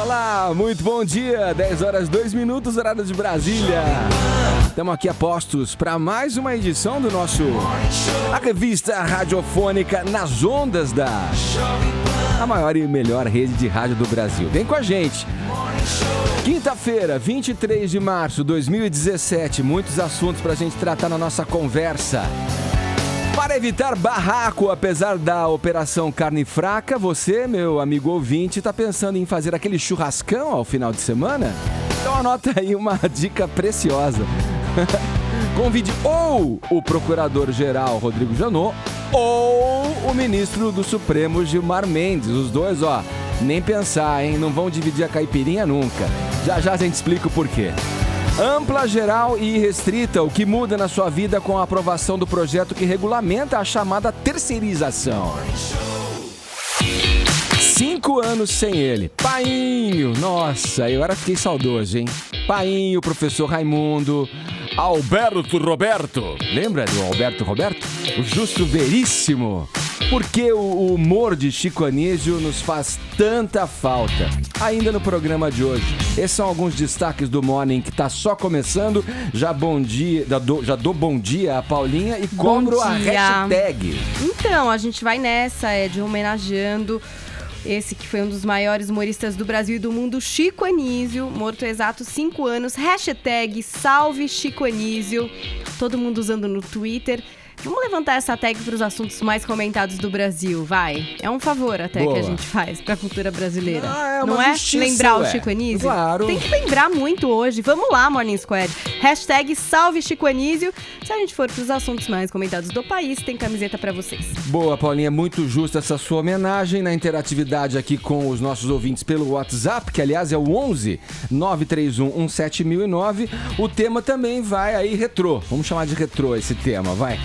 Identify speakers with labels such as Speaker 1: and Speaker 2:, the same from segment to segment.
Speaker 1: Olá, muito bom dia, 10 horas 2 minutos, horário de Brasília. Estamos aqui a postos para mais uma edição do a revista radiofônica nas ondas da maior e melhor rede de rádio do Brasil. Vem com a gente. Quinta-feira, 23 de março de 2017, muitos assuntos para a gente tratar na nossa conversa. Para evitar barraco, apesar da operação carne fraca, você, meu amigo ouvinte, está pensando em fazer aquele churrascão ao final de semana? Então anota aí uma dica preciosa. Convide ou o procurador-geral Rodrigo Janot ou o ministro do Supremo Gilmar Mendes. Os dois, nem pensar, hein? Não vão dividir a caipirinha nunca. Já a gente explica o porquê. Ampla, geral e restrita, o que muda na sua vida com a aprovação do projeto que regulamenta a chamada terceirização. 5 anos sem ele. Painho, nossa, eu agora fiquei saudoso, hein? Painho, professor Raimundo, Alberto Roberto. Lembra do Alberto Roberto? O Justo Veríssimo. Por que o humor de Chico Anísio nos faz tanta falta? Ainda no programa de hoje. Esses são alguns destaques do Morning que tá só começando. Já dou bom dia a Paulinha e cobro a hashtag.
Speaker 2: Então, a gente vai nessa, Ed, homenageando esse que foi um dos maiores humoristas do Brasil e do mundo, Chico Anísio, morto há exatos 5 anos. Hashtag Salve Chico Anísio. Todo mundo usando no Twitter. Vamos levantar essa tag para os assuntos mais comentados do Brasil, vai. É um favor até que a gente faz para a cultura brasileira. Não é
Speaker 1: justiça,
Speaker 2: lembrar o Chico Anísio?
Speaker 1: Claro.
Speaker 2: Tem que lembrar muito hoje. Vamos lá, Morning Squad. Hashtag Salve Chico Anísio. Se a gente for para os assuntos mais comentados do país, tem camiseta para vocês. Boa,
Speaker 1: Paulinha. Muito justa essa sua homenagem na interatividade aqui com os nossos ouvintes pelo WhatsApp, que aliás é o 11 931 17009. O tema também vai aí retrô. Vamos chamar de retrô esse tema, vai.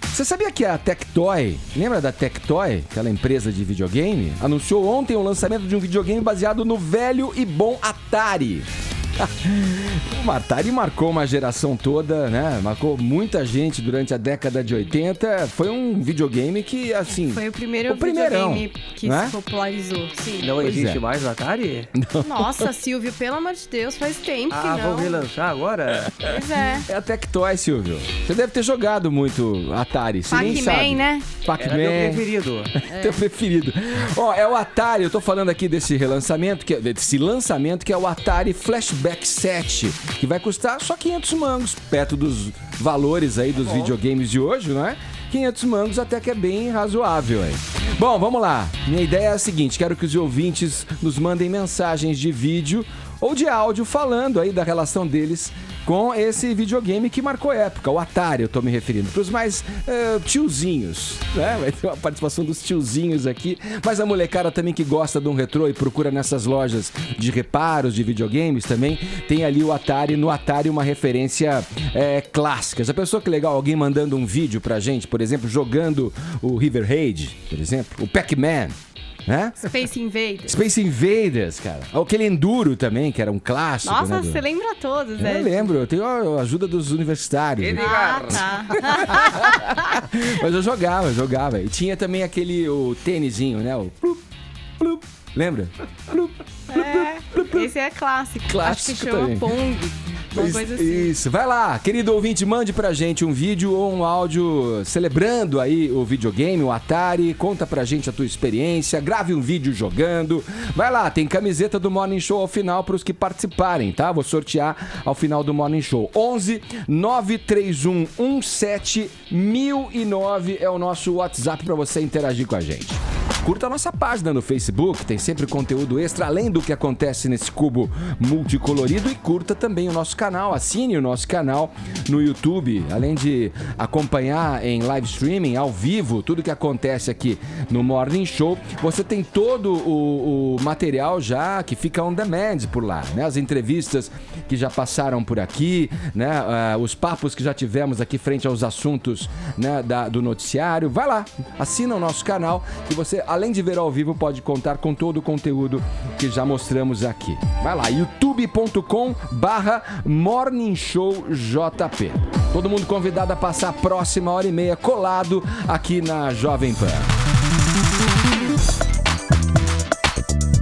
Speaker 1: Você sabia que a Tectoy, lembra da Tectoy, aquela empresa de videogame, anunciou ontem o lançamento de um videogame baseado no velho e bom Atari? O Atari marcou uma geração toda, né? Marcou muita gente durante a década de 80. Foi um videogame que, assim...
Speaker 2: Foi o videogame que se popularizou. Sim.
Speaker 3: Não existe mais o Atari?
Speaker 2: Não. Nossa, Silvio, pelo amor de Deus, faz tempo que não.
Speaker 3: Vão relançar agora?
Speaker 2: Pois é.
Speaker 1: É a Tectoy, Silvio. Você deve ter jogado muito Atari, você nem sabe.
Speaker 2: Pac-Man, né?
Speaker 1: Pac-Man.
Speaker 3: Era meu preferido.
Speaker 1: Teu preferido. É o Atari, eu tô falando aqui desse lançamento que é o Atari Flashback 7, que vai custar só 500 mangos, perto dos valores aí dos videogames de hoje, não é? 500 mangos até que é bem razoável, hein? Bom, vamos lá. Minha ideia é a seguinte, quero que os ouvintes nos mandem mensagens de vídeo ou de áudio falando aí da relação deles com esse videogame que marcou época, o Atari, eu tô me referindo, pros mais tiozinhos, né? Vai ter uma participação dos tiozinhos aqui, mas a molecada também que gosta de um retrô e procura nessas lojas de reparos de videogames também, tem ali o Atari, no Atari uma referência clássica. Já pensou que legal alguém mandando um vídeo pra gente, por exemplo, jogando o River Raid, por exemplo, o Pac-Man, né? Space Invaders, cara. Aquele Enduro também, que era um clássico.
Speaker 2: Nossa,
Speaker 1: né,
Speaker 2: você lembra todos, né?
Speaker 1: Eu lembro, eu tenho a ajuda dos universitários.
Speaker 2: Tá.
Speaker 1: Mas eu jogava. E tinha também o tênisinho, né? O plup, plup. Lembra? Plup,
Speaker 2: esse é clássico. Acho que chama
Speaker 1: também.
Speaker 2: Pong. Uma coisa assim.
Speaker 1: Isso, vai lá, querido ouvinte, mande pra gente um vídeo ou um áudio celebrando aí o videogame, o Atari, conta pra gente a tua experiência, grave um vídeo jogando, vai lá, tem camiseta do Morning Show ao final pros que participarem, tá? Vou sortear ao final do Morning Show. 11 931 17 1009 é o nosso WhatsApp pra você interagir com a gente. Curta a nossa página no Facebook, tem sempre conteúdo extra, além do que acontece nesse cubo multicolorido, e curta também o nosso canal, assine o nosso canal no YouTube, além de acompanhar em live streaming, ao vivo, tudo que acontece aqui no Morning Show, você tem todo o material já que fica on demand por lá, né? As entrevistas que já passaram por aqui, né? Os papos que já tivemos aqui frente aos assuntos, né? do noticiário, vai lá, assina o nosso canal que você, além de ver ao vivo, pode contar com todo o conteúdo que já mostramos aqui. Vai lá, youtube.com/morningshowjp. Todo mundo convidado a passar a próxima hora e meia colado aqui na Jovem Pan.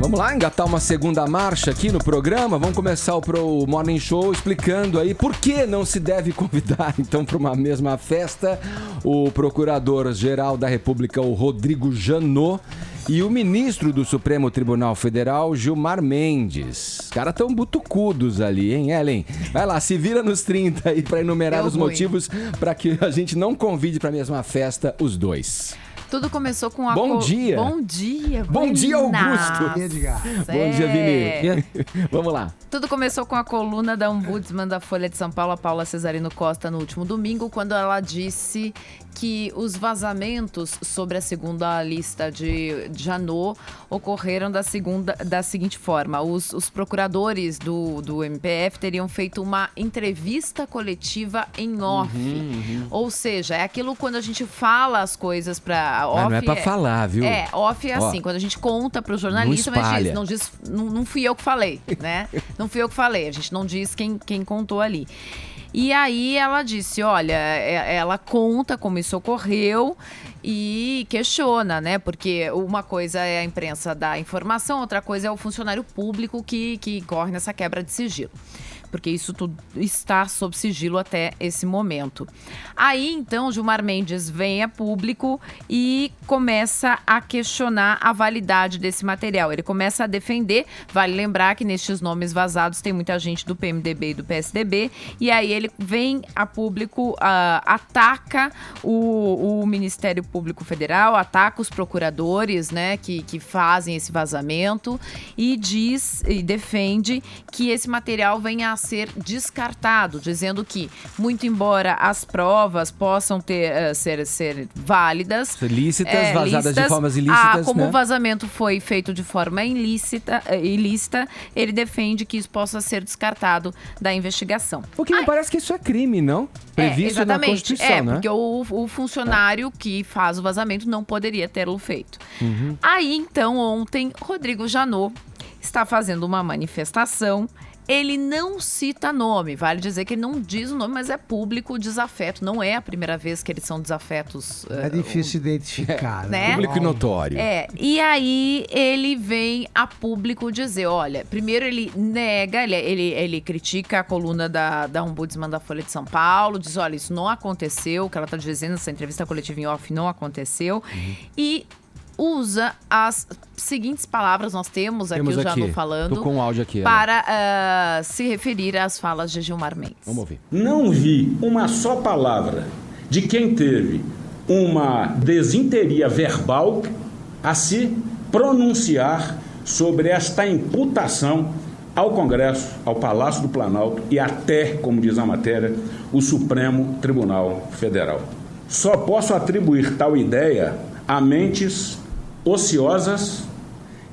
Speaker 1: Vamos lá, engatar uma segunda marcha aqui no programa. Vamos começar o Morning Show explicando aí por que não se deve convidar, então, para uma mesma festa o Procurador-Geral da República, o Rodrigo Janot, e o ministro do Supremo Tribunal Federal, Gilmar Mendes. Os caras tão butucudos ali, hein, Ellen? Vai lá, se vira nos 30 aí para enumerar os motivos para que a gente não convide para a mesma festa os dois.
Speaker 4: Tudo começou com a...
Speaker 1: Bom dia!
Speaker 4: Bom dia,
Speaker 1: Bom dia, Augusto! Bom dia, Vini! Vamos lá.
Speaker 4: Tudo começou com a coluna da ombudsman da Folha de São Paulo, a Paula Cesarino Costa, no último domingo, quando ela disse que os vazamentos sobre a segunda lista de Janot ocorreram da seguinte forma. Os procuradores do MPF teriam feito uma entrevista coletiva em off. Ou seja, é aquilo quando a gente fala as coisas para off.
Speaker 1: Não é pra falar, viu?
Speaker 4: Off é assim, quando a gente conta pro jornalista, mas não fui eu que falei, né? Não fui eu que falei, a gente não diz quem contou ali. E aí ela disse, olha, ela conta como isso ocorreu e questiona, né? Porque uma coisa é a imprensa dar informação, outra coisa é o funcionário público que corre nessa quebra de sigilo. Porque isso tudo está sob sigilo até esse momento. Aí, então, Gilmar Mendes vem a público e começa a questionar a validade desse material. Ele começa a defender, vale lembrar que nestes nomes vazados tem muita gente do PMDB e do PSDB, e aí ele vem a público, ataca o Ministério Público Federal, ataca os procuradores, né, que fazem esse vazamento, e defende que esse material venha a ser descartado, dizendo que, muito embora as provas possam ser válidas,
Speaker 1: ser lícitas, vazadas de formas ilícitas,
Speaker 4: como
Speaker 1: né?
Speaker 4: o vazamento foi feito de forma ilícita, ele defende que isso possa ser descartado da investigação.
Speaker 1: Porque me parece que isso é crime, não? Previsto na Constituição, né?
Speaker 4: Porque o funcionário que faz o vazamento não poderia tê-lo feito. Aí, então, ontem, Rodrigo Janot está fazendo uma manifestação. Ele não cita nome, vale dizer que ele não diz o nome, mas é público o desafeto. Não é a primeira vez que eles são desafetos.
Speaker 5: É difícil identificar,
Speaker 4: né?
Speaker 1: Público e notório.
Speaker 4: E aí ele vem a público dizer, olha, primeiro ele nega, ele critica a coluna da ombudsman da Folha de São Paulo, diz, olha, isso não aconteceu, o que ela está dizendo nessa entrevista coletiva em off não aconteceu, e usa as seguintes palavras, nós temos aqui o Janot falando.
Speaker 1: Tô com o áudio aqui.
Speaker 4: Para se referir às falas de Gilmar Mendes.
Speaker 1: Vamos ouvir.
Speaker 6: Não vi uma só palavra de quem teve uma desinteria verbal a se pronunciar sobre esta imputação ao Congresso, ao Palácio do Planalto e até, como diz a matéria, o Supremo Tribunal Federal. Só posso atribuir tal ideia a mentes ociosas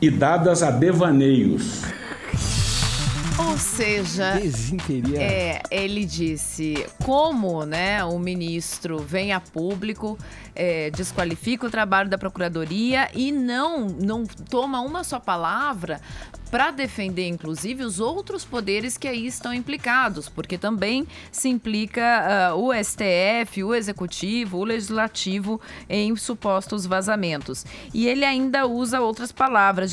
Speaker 6: e dadas a devaneios.
Speaker 4: Ou seja, ele disse como, né, o ministro vem a público, desqualifica o trabalho da Procuradoria e não toma uma só palavra para defender, inclusive, os outros poderes que aí estão implicados, porque também se implica o STF, o Executivo, o Legislativo em supostos vazamentos. E ele ainda usa outras palavras,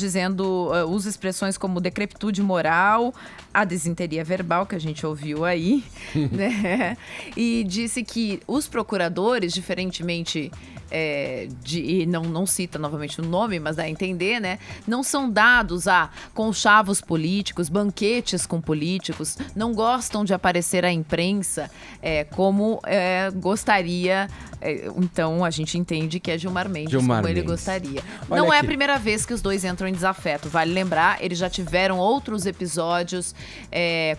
Speaker 4: usa expressões como decrepitude moral, a desinteria verbal, que a gente ouviu aí, né? E disse que os procuradores, diferentemente e não cita novamente o nome, mas dá a entender, né? Não são dados a conchavos políticos, banquetes com políticos, não gostam de aparecer à imprensa como gostaria. Então a gente entende que é Gilmar Mendes como ele gostaria.
Speaker 1: Olha
Speaker 4: não é
Speaker 1: aqui.
Speaker 4: a primeira vez que os dois entram em desafeto, vale lembrar, eles já tiveram outros episódios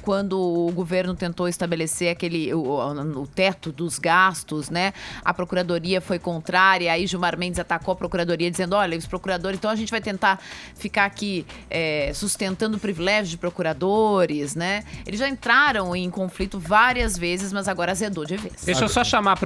Speaker 4: quando o governo tentou estabelecer o teto dos gastos, né? A Procuradoria foi contrária, aí Gilmar Mendes atacou a Procuradoria dizendo, olha, os procuradores, então a gente vai tentar ficar aqui sustentando o privilégio de procuradores, né? Eles já entraram em conflito várias vezes, mas agora azedou de vez.
Speaker 7: Deixa eu só chamar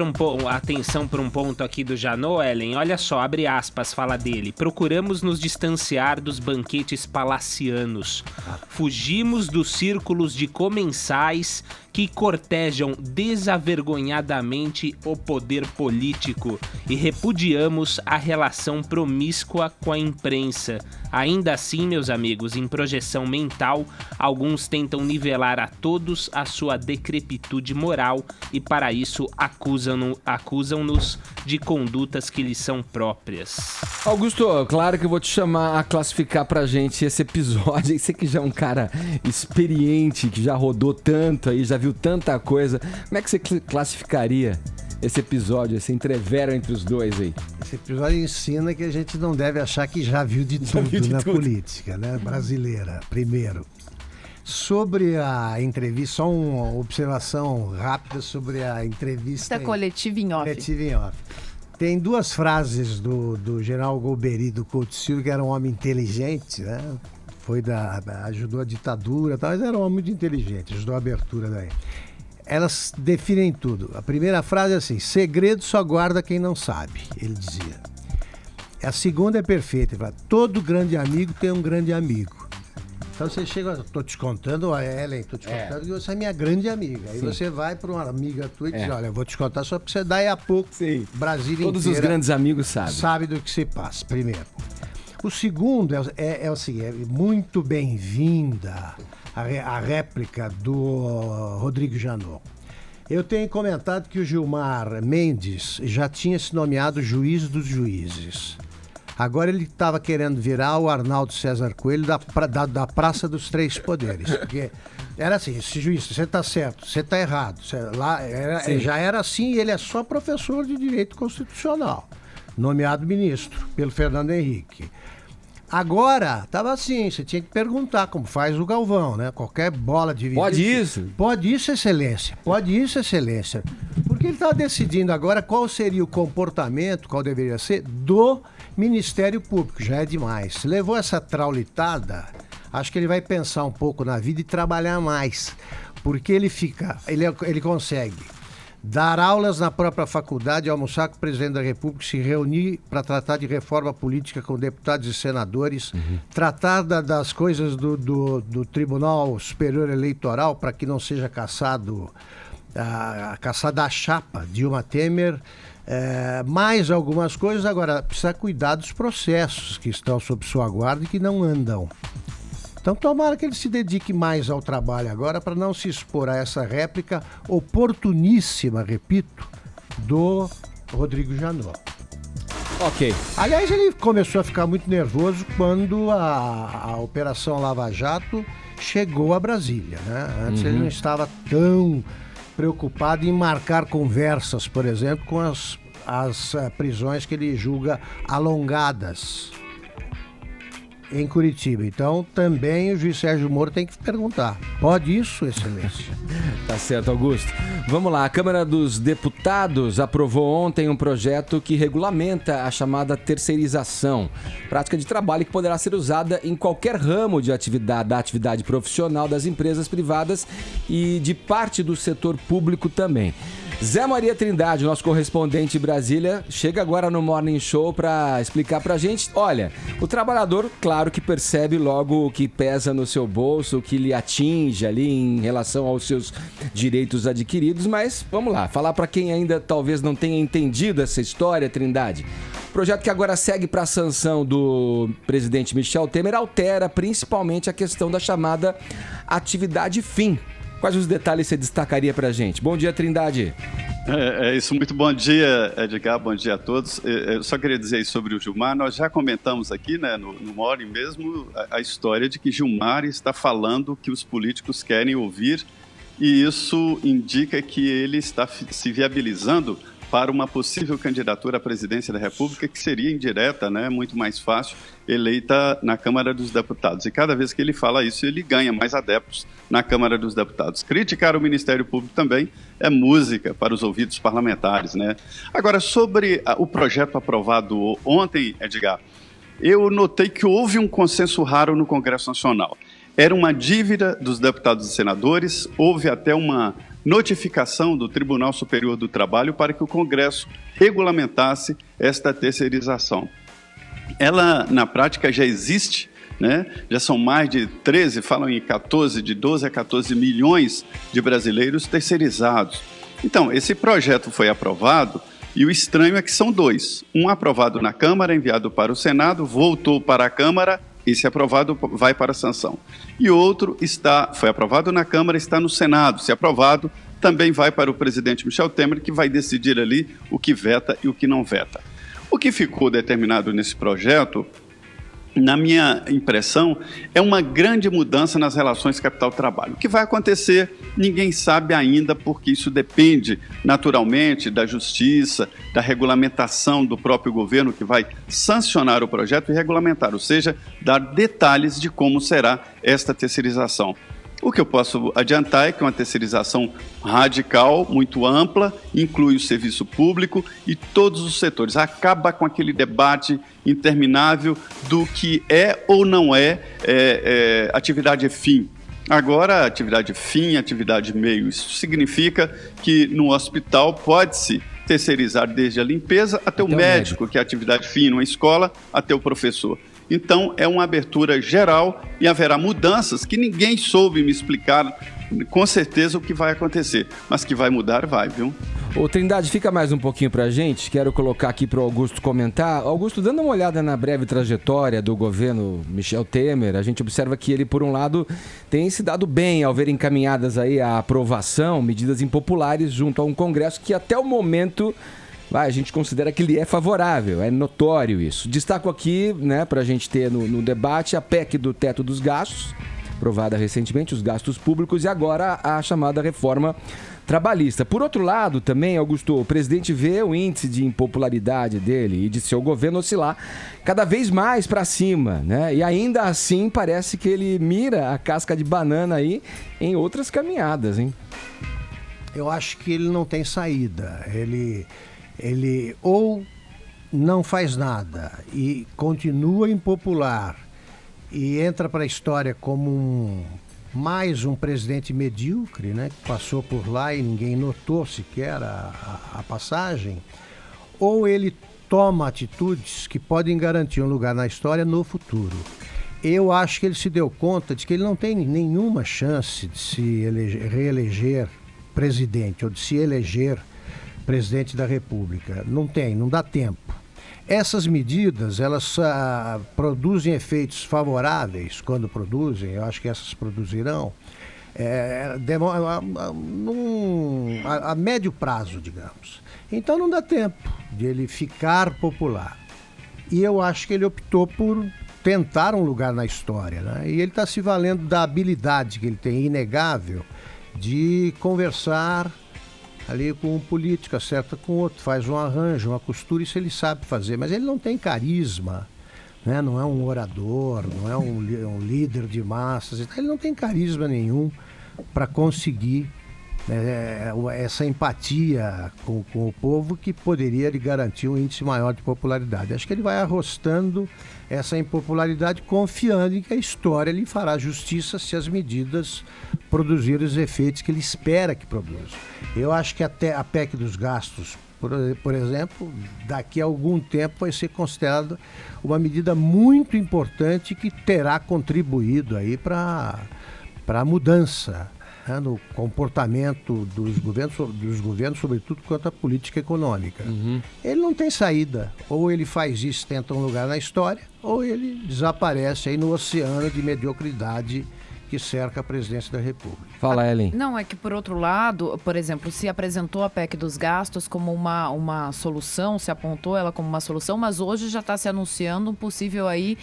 Speaker 7: a atenção para um ponto aqui do Janot, Ellen. Olha só, abre aspas, fala dele. Procuramos nos distanciar dos banquetes palacianos. Fugimos dos círculos de comensais que cortejam desavergonhadamente o poder político e repudiamos a relação promíscua com a imprensa. Ainda assim, meus amigos, em projeção mental, alguns tentam nivelar a todos a sua decrepitude moral e para isso acusam-nos de condutas que lhes são próprias.
Speaker 1: Augusto, claro que eu vou te chamar a classificar pra gente esse episódio. Você que já é um cara experiente, que já rodou tanto aí, já viu tanta coisa. Como é que você classificaria esse episódio, esse entrevero entre os dois aí?
Speaker 5: Esse episódio ensina que a gente não deve achar que já viu de tudo na política, né, brasileira, primeiro. Sobre a entrevista, só uma observação rápida sobre a entrevista
Speaker 4: Coletiva em off.
Speaker 5: Tem duas frases do general Golbery, do Couto Silva, que era um homem inteligente, né? Ajudou a ditadura e tal, mas era um homem muito inteligente, ajudou a abertura daí. Elas definem tudo. A primeira frase é assim: segredo só guarda quem não sabe, ele dizia. A segunda é perfeita, ele fala: todo grande amigo tem um grande amigo. Então você chega, tô te contando, Ellen, tô te contando que você é minha grande amiga. Aí você vai para uma amiga tua e diz: olha, eu vou te contar só porque você dá e a pouco. Sim. Brasília
Speaker 1: Todos
Speaker 5: inteira
Speaker 1: os grandes amigos sabem.
Speaker 5: Sabe do que se passa, primeiro. O segundo é o seguinte: é muito bem-vinda a réplica do Rodrigo Janot. Eu tenho comentado que o Gilmar Mendes já tinha se nomeado juiz dos juízes. Agora ele estava querendo virar o Arnaldo César Coelho da Praça dos Três Poderes. Porque era assim: esse juiz, você está certo, você está errado. Já era assim, e ele é só professor de Direito Constitucional, nomeado ministro pelo Fernando Henrique. Agora, estava assim, você tinha que perguntar, como faz o Galvão, né? Qualquer bola de...
Speaker 1: Pode isso?
Speaker 5: Pode isso, excelência. Pode isso, excelência. Porque ele está decidindo agora qual seria o comportamento, qual deveria ser, do Ministério Público. Já é demais. Se levou essa traulitada, acho que ele vai pensar um pouco na vida e trabalhar mais. Porque ele consegue dar aulas na própria faculdade, almoçar com o presidente da República, se reunir para tratar de reforma política com deputados e senadores, tratar das coisas do Tribunal Superior Eleitoral para que não seja caçada a chapa Dilma Temer, mais algumas coisas. Agora, precisa cuidar dos processos que estão sob sua guarda e que não andam. Então tomara que ele se dedique mais ao trabalho agora para não se expor a essa réplica oportuníssima, repito, do Rodrigo Janot.
Speaker 1: Ok.
Speaker 5: Aliás, ele começou a ficar muito nervoso quando a Operação Lava Jato chegou a Brasília, né? Antes ele não estava tão preocupado em marcar conversas, por exemplo, com as prisões que ele julga alongadas em Curitiba. Então, também o juiz Sérgio Moro tem que perguntar: pode isso, excelência?
Speaker 1: Tá certo, Augusto. Vamos lá, a Câmara dos Deputados aprovou ontem um projeto que regulamenta a chamada terceirização, prática de trabalho que poderá ser usada em qualquer ramo de da atividade profissional das empresas privadas e de parte do setor público também. Zé Maria Trindade, nosso correspondente em Brasília, chega agora no Morning Show para explicar pra gente. Olha, o trabalhador, claro que percebe logo o que pesa no seu bolso, o que lhe atinge ali em relação aos seus direitos adquiridos, mas vamos lá, falar para quem ainda talvez não tenha entendido essa história, Trindade. O projeto que agora segue para a sanção do presidente Michel Temer altera principalmente a questão da chamada atividade fim. Quais os detalhes você destacaria pra gente? Bom dia, Trindade.
Speaker 8: É isso, muito bom dia, Edgar, bom dia a todos. Eu só queria dizer sobre o Gilmar, nós já comentamos aqui, né, no Morning mesmo, a história de que Gilmar está falando o que os políticos querem ouvir, e isso indica que ele está se viabilizando para uma possível candidatura à presidência da República, que seria indireta, né, muito mais fácil, eleita na Câmara dos Deputados. E cada vez que ele fala isso, ele ganha mais adeptos na Câmara dos Deputados. Criticar o Ministério Público também é música para os ouvidos parlamentares, né? Agora, sobre o projeto aprovado ontem, Edgar, eu notei que houve um consenso raro no Congresso Nacional. Era uma dívida dos deputados e senadores, houve até uma notificação do Tribunal Superior do Trabalho para que o Congresso regulamentasse esta terceirização. Ela, na prática, já existe, né? Já são mais de 13, falam em 14, de 12 a 14 milhões de brasileiros terceirizados. Então, esse projeto foi aprovado e o estranho é que são dois. Um aprovado na Câmara, enviado para o Senado, voltou para a Câmara, esse aprovado vai para a sanção. E outro foi aprovado na Câmara, está no Senado. Se aprovado, também vai para o presidente Michel Temer, que vai decidir ali o que veta e o que não veta. O que ficou determinado nesse projeto, na minha impressão, é uma grande mudança nas relações capital-trabalho. O que vai acontecer, ninguém sabe ainda, porque isso depende naturalmente da justiça, da regulamentação do próprio governo, que vai sancionar o projeto e regulamentar, ou seja, dar detalhes de como será esta terceirização. O que eu posso adiantar é que é uma terceirização radical, muito ampla, inclui o serviço público e todos os setores. Acaba com aquele debate interminável do que é ou não é atividade fim. Agora, atividade fim, atividade meio. Isso significa que no hospital pode-se terceirizar desde a limpeza até o médico, que é atividade fim, numa escola, até o professor. Então, é uma abertura geral e haverá mudanças que ninguém soube me explicar com certeza o que vai acontecer, mas que vai mudar, vai, viu?
Speaker 1: Ô Trindade, fica mais um pouquinho pra gente, quero colocar aqui pro Augusto comentar. Augusto, dando uma olhada na breve trajetória do governo Michel Temer, a gente observa que ele, por um lado, tem se dado bem ao ver encaminhadas aí a aprovação, medidas impopulares junto a um Congresso que até o momento... a gente considera que ele é favorável, é notório isso. Destaco aqui, né, para a gente ter no debate, a PEC do teto dos gastos, aprovada recentemente, os gastos públicos, e agora a chamada reforma trabalhista. Por outro lado, também, Augusto, o presidente vê o índice de impopularidade dele e de seu governo oscilar cada vez mais para cima, né? E ainda assim parece que ele mira a casca de banana aí em outras caminhadas, hein?
Speaker 5: Eu acho que ele não tem saída. Ele ou não faz nada e continua impopular e entra para a história como mais um presidente medíocre, né, que passou por lá e ninguém notou sequer a passagem, ou ele toma atitudes que podem garantir um lugar na história no futuro. Eu acho que ele se deu conta de que ele não tem nenhuma chance de se reeleger presidente ou de se eleger presidente da República. Não dá tempo. Essas medidas, elas produzem efeitos favoráveis quando produzem, eu acho que essas produzirão, a médio prazo, digamos. Então não dá tempo de ele ficar popular. E eu acho que ele optou por tentar um lugar na história, né? E ele está se valendo da habilidade que ele tem, inegável, de conversar ali com um político, acerta com outro, faz um arranjo, uma costura, isso ele sabe fazer, mas ele não tem carisma, né? Não é um orador, não é um líder de massas, ele não tem carisma nenhum para conseguir essa empatia com o povo que poderia lhe garantir um índice maior de popularidade. Acho que ele vai arrostando essa impopularidade, confiando em que a história lhe fará justiça se as medidas produzirem os efeitos que ele espera que produzam. Eu acho que até a PEC dos gastos, por exemplo, daqui a algum tempo vai ser considerada uma medida muito importante que terá contribuído aí para a mudança, né, no comportamento dos governos, sobretudo quanto à política econômica. Uhum. Ele não tem saída. Ou ele faz isso, tenta um lugar na história, ou ele desaparece aí no oceano de mediocridade que cerca a presidência da República.
Speaker 1: Fala, Ellen.
Speaker 4: Não, é que por outro lado, por exemplo, se apresentou a PEC dos gastos como uma solução, se apontou ela como uma solução, mas hoje já está se anunciando um possível aí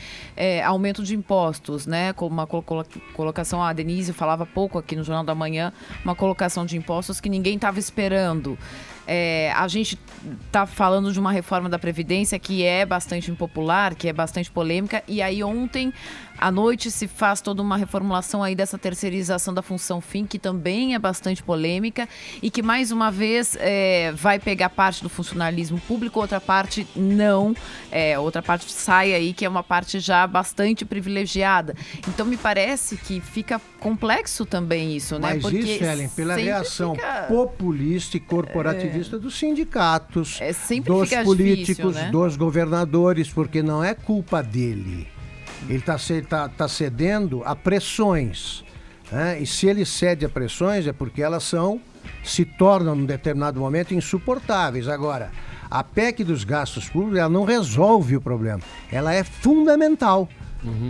Speaker 4: aumento de impostos, né? Como uma colocação, a Denise falava pouco aqui no Jornal da Manhã, uma colocação de impostos que ninguém estava esperando. A gente está falando de uma reforma da Previdência que é bastante impopular, que é bastante polêmica, e aí ontem à noite se faz toda uma reformulação aí dessa terceirização da função fim, que também é bastante polêmica e que, mais uma vez, vai pegar parte do funcionalismo público, outra parte não, outra parte sai aí, que é uma parte já bastante privilegiada. Então, me parece que fica complexo também isso, né?
Speaker 5: Mas
Speaker 4: porque
Speaker 5: isso, Ellen, pela reação populista e corporativista dos sindicatos, dos políticos, difícil, né? Dos governadores, porque não é culpa dele. Ele está cedendo a pressões, né? E se ele cede a pressões é porque elas se tornam, num determinado momento, insuportáveis. Agora, a PEC dos gastos públicos, ela não resolve o problema. Ela é fundamental.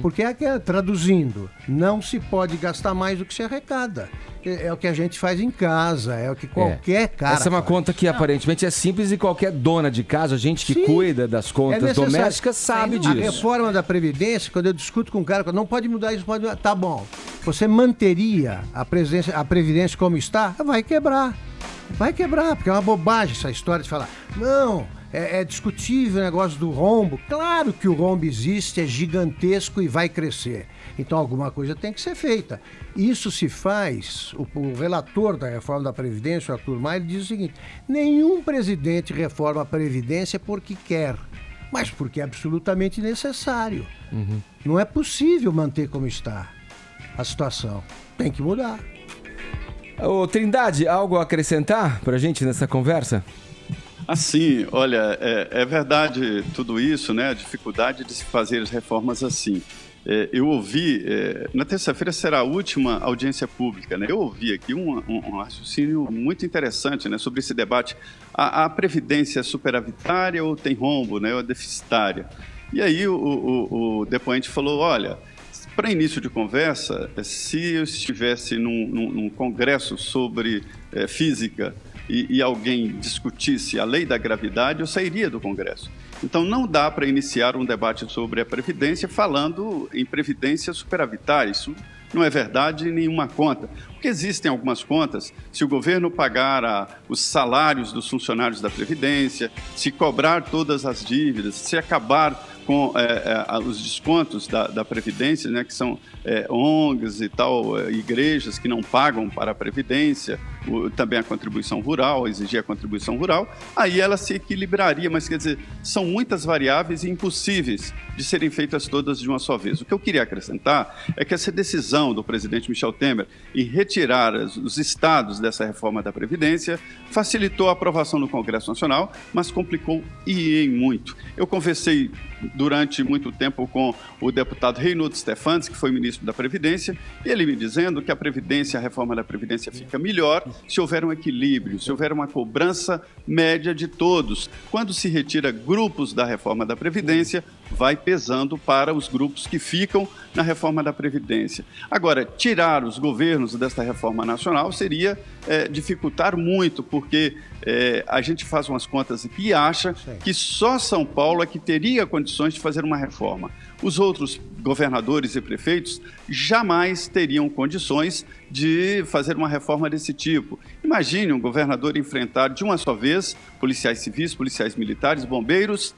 Speaker 5: Porque traduzindo, não se pode gastar mais do que se arrecada. É o que a gente faz em casa, é o que qualquer cara
Speaker 1: Essa é uma
Speaker 5: faz.
Speaker 1: conta que aparentemente é simples e qualquer dona de casa, gente que cuida das contas domésticas, sabe disso.
Speaker 5: A reforma da Previdência, quando eu discuto com um cara, não pode mudar isso, pode mudar. Tá bom, você manteria a Previdência como está? Vai quebrar, porque é uma bobagem essa história de falar, não... É discutível o negócio do rombo. Claro que o rombo existe, é gigantesco e vai crescer. Então alguma coisa tem que ser feita. Isso se faz, o relator da reforma da Previdência, o Arthur Maia, ele diz o seguinte: nenhum presidente reforma a Previdência porque quer, mas porque é absolutamente necessário. Não é possível manter como está a situação. Tem que mudar.
Speaker 1: Ô, Trindade, algo a acrescentar pra gente nessa conversa?
Speaker 8: Assim, olha, é verdade tudo isso, né? A dificuldade de se fazer as reformas assim. Eu ouvi, na terça-feira será a última audiência pública, né? Eu ouvi aqui um raciocínio muito interessante, né, sobre esse debate. A Previdência é superavitária ou tem rombo, né, ou é deficitária? E aí o depoente falou, olha, para início de conversa, se eu estivesse num congresso sobre física, e alguém discutisse a lei da gravidade, eu sairia do Congresso. Então, não dá para iniciar um debate sobre a Previdência falando em Previdência superavitária. Isso não é verdade em nenhuma conta. Porque existem algumas contas, se o governo pagar os salários dos funcionários da Previdência, se cobrar todas as dívidas, se acabar com os descontos da Previdência, né, que são ONGs e tal, igrejas que não pagam para a Previdência, também a contribuição rural, exigir a contribuição rural, aí ela se equilibraria, mas quer dizer, são muitas variáveis e impossíveis de serem feitas todas de uma só vez. O que eu queria acrescentar é que essa decisão do presidente Michel Temer em retirar os estados dessa reforma da Previdência facilitou a aprovação no Congresso Nacional, mas complicou e em muito. Eu conversei durante muito tempo com o deputado Reinaldo Stefantes, que foi ministro da Previdência, e ele me dizendo que a reforma da Previdência fica melhor se houver um equilíbrio, se houver uma cobrança média de todos. Quando se retira grupos da reforma da Previdência, vai pesando para os grupos que ficam na reforma da Previdência. Agora, tirar os governos desta reforma nacional seria dificultar muito, porque a gente faz umas contas aqui e acha que só São Paulo é que teria condições de fazer uma reforma. Os outros governadores e prefeitos jamais teriam condições de fazer uma reforma desse tipo. Imagine um governador enfrentar de uma só vez policiais civis, policiais militares, bombeiros,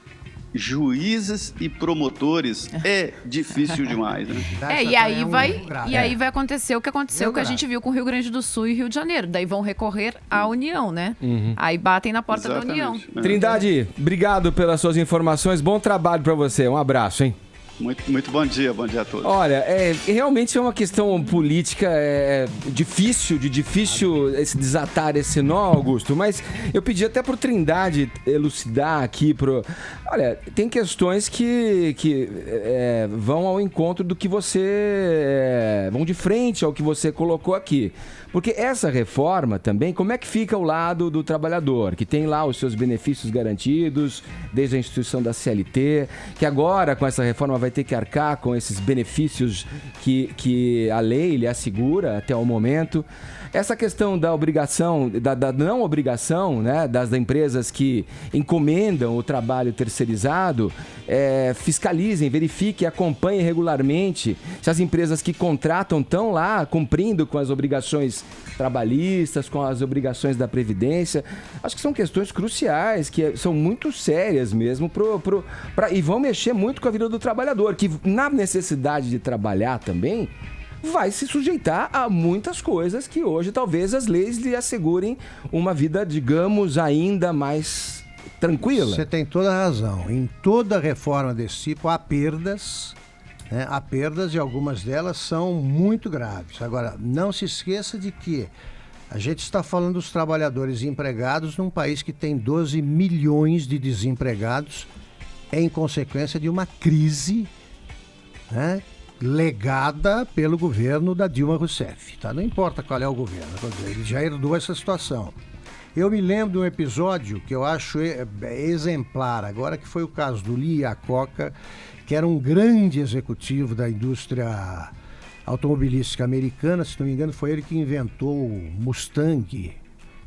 Speaker 8: juízes e promotores. É difícil demais, né?
Speaker 4: E aí vai acontecer o que aconteceu, que a gente viu com o Rio Grande do Sul e Rio de Janeiro. Daí vão recorrer à União, né? Aí batem na porta da União.
Speaker 1: Trindade, obrigado pelas suas informações. Bom trabalho para você. Um abraço, hein?
Speaker 8: Muito bom dia a todos.
Speaker 1: Olha, realmente é uma questão política difícil se desatar esse nó, Augusto, mas eu pedi até pro Trindade elucidar aqui Olha, tem questões que vão ao encontro do que você... vão de frente ao que você colocou aqui. Porque essa reforma também, como é que fica o lado do trabalhador, que tem lá os seus benefícios garantidos, desde a instituição da CLT, que agora com essa reforma vai ter que arcar com esses benefícios que a lei lhe assegura até o momento. Essa questão da obrigação, da não obrigação, né, das empresas que encomendam o trabalho terceirizado terceirizado fiscalizem, verifiquem, acompanhem regularmente se as empresas que contratam estão lá cumprindo com as obrigações trabalhistas, com as obrigações da Previdência. Acho que são questões cruciais, que são muito sérias mesmo e vão mexer muito com a vida do trabalhador, que na necessidade de trabalhar também vai se sujeitar a muitas coisas que hoje talvez as leis lhe assegurem uma vida, digamos, ainda mais tranquila.
Speaker 5: Você tem toda a razão. Em toda reforma desse tipo há perdas, né? Há perdas e algumas delas são muito graves. Agora, não se esqueça de que a gente está falando dos trabalhadores empregados num país que tem 12 milhões de desempregados em consequência de uma crise, né, legada pelo governo da Dilma Rousseff. Tá? Não importa qual é o governo, ele já herdou essa situação. Eu me lembro de um episódio que eu acho exemplar agora, que foi o caso do Lee Iacocca, que era um grande executivo da indústria automobilística americana. Se não me engano, foi ele que inventou o Mustang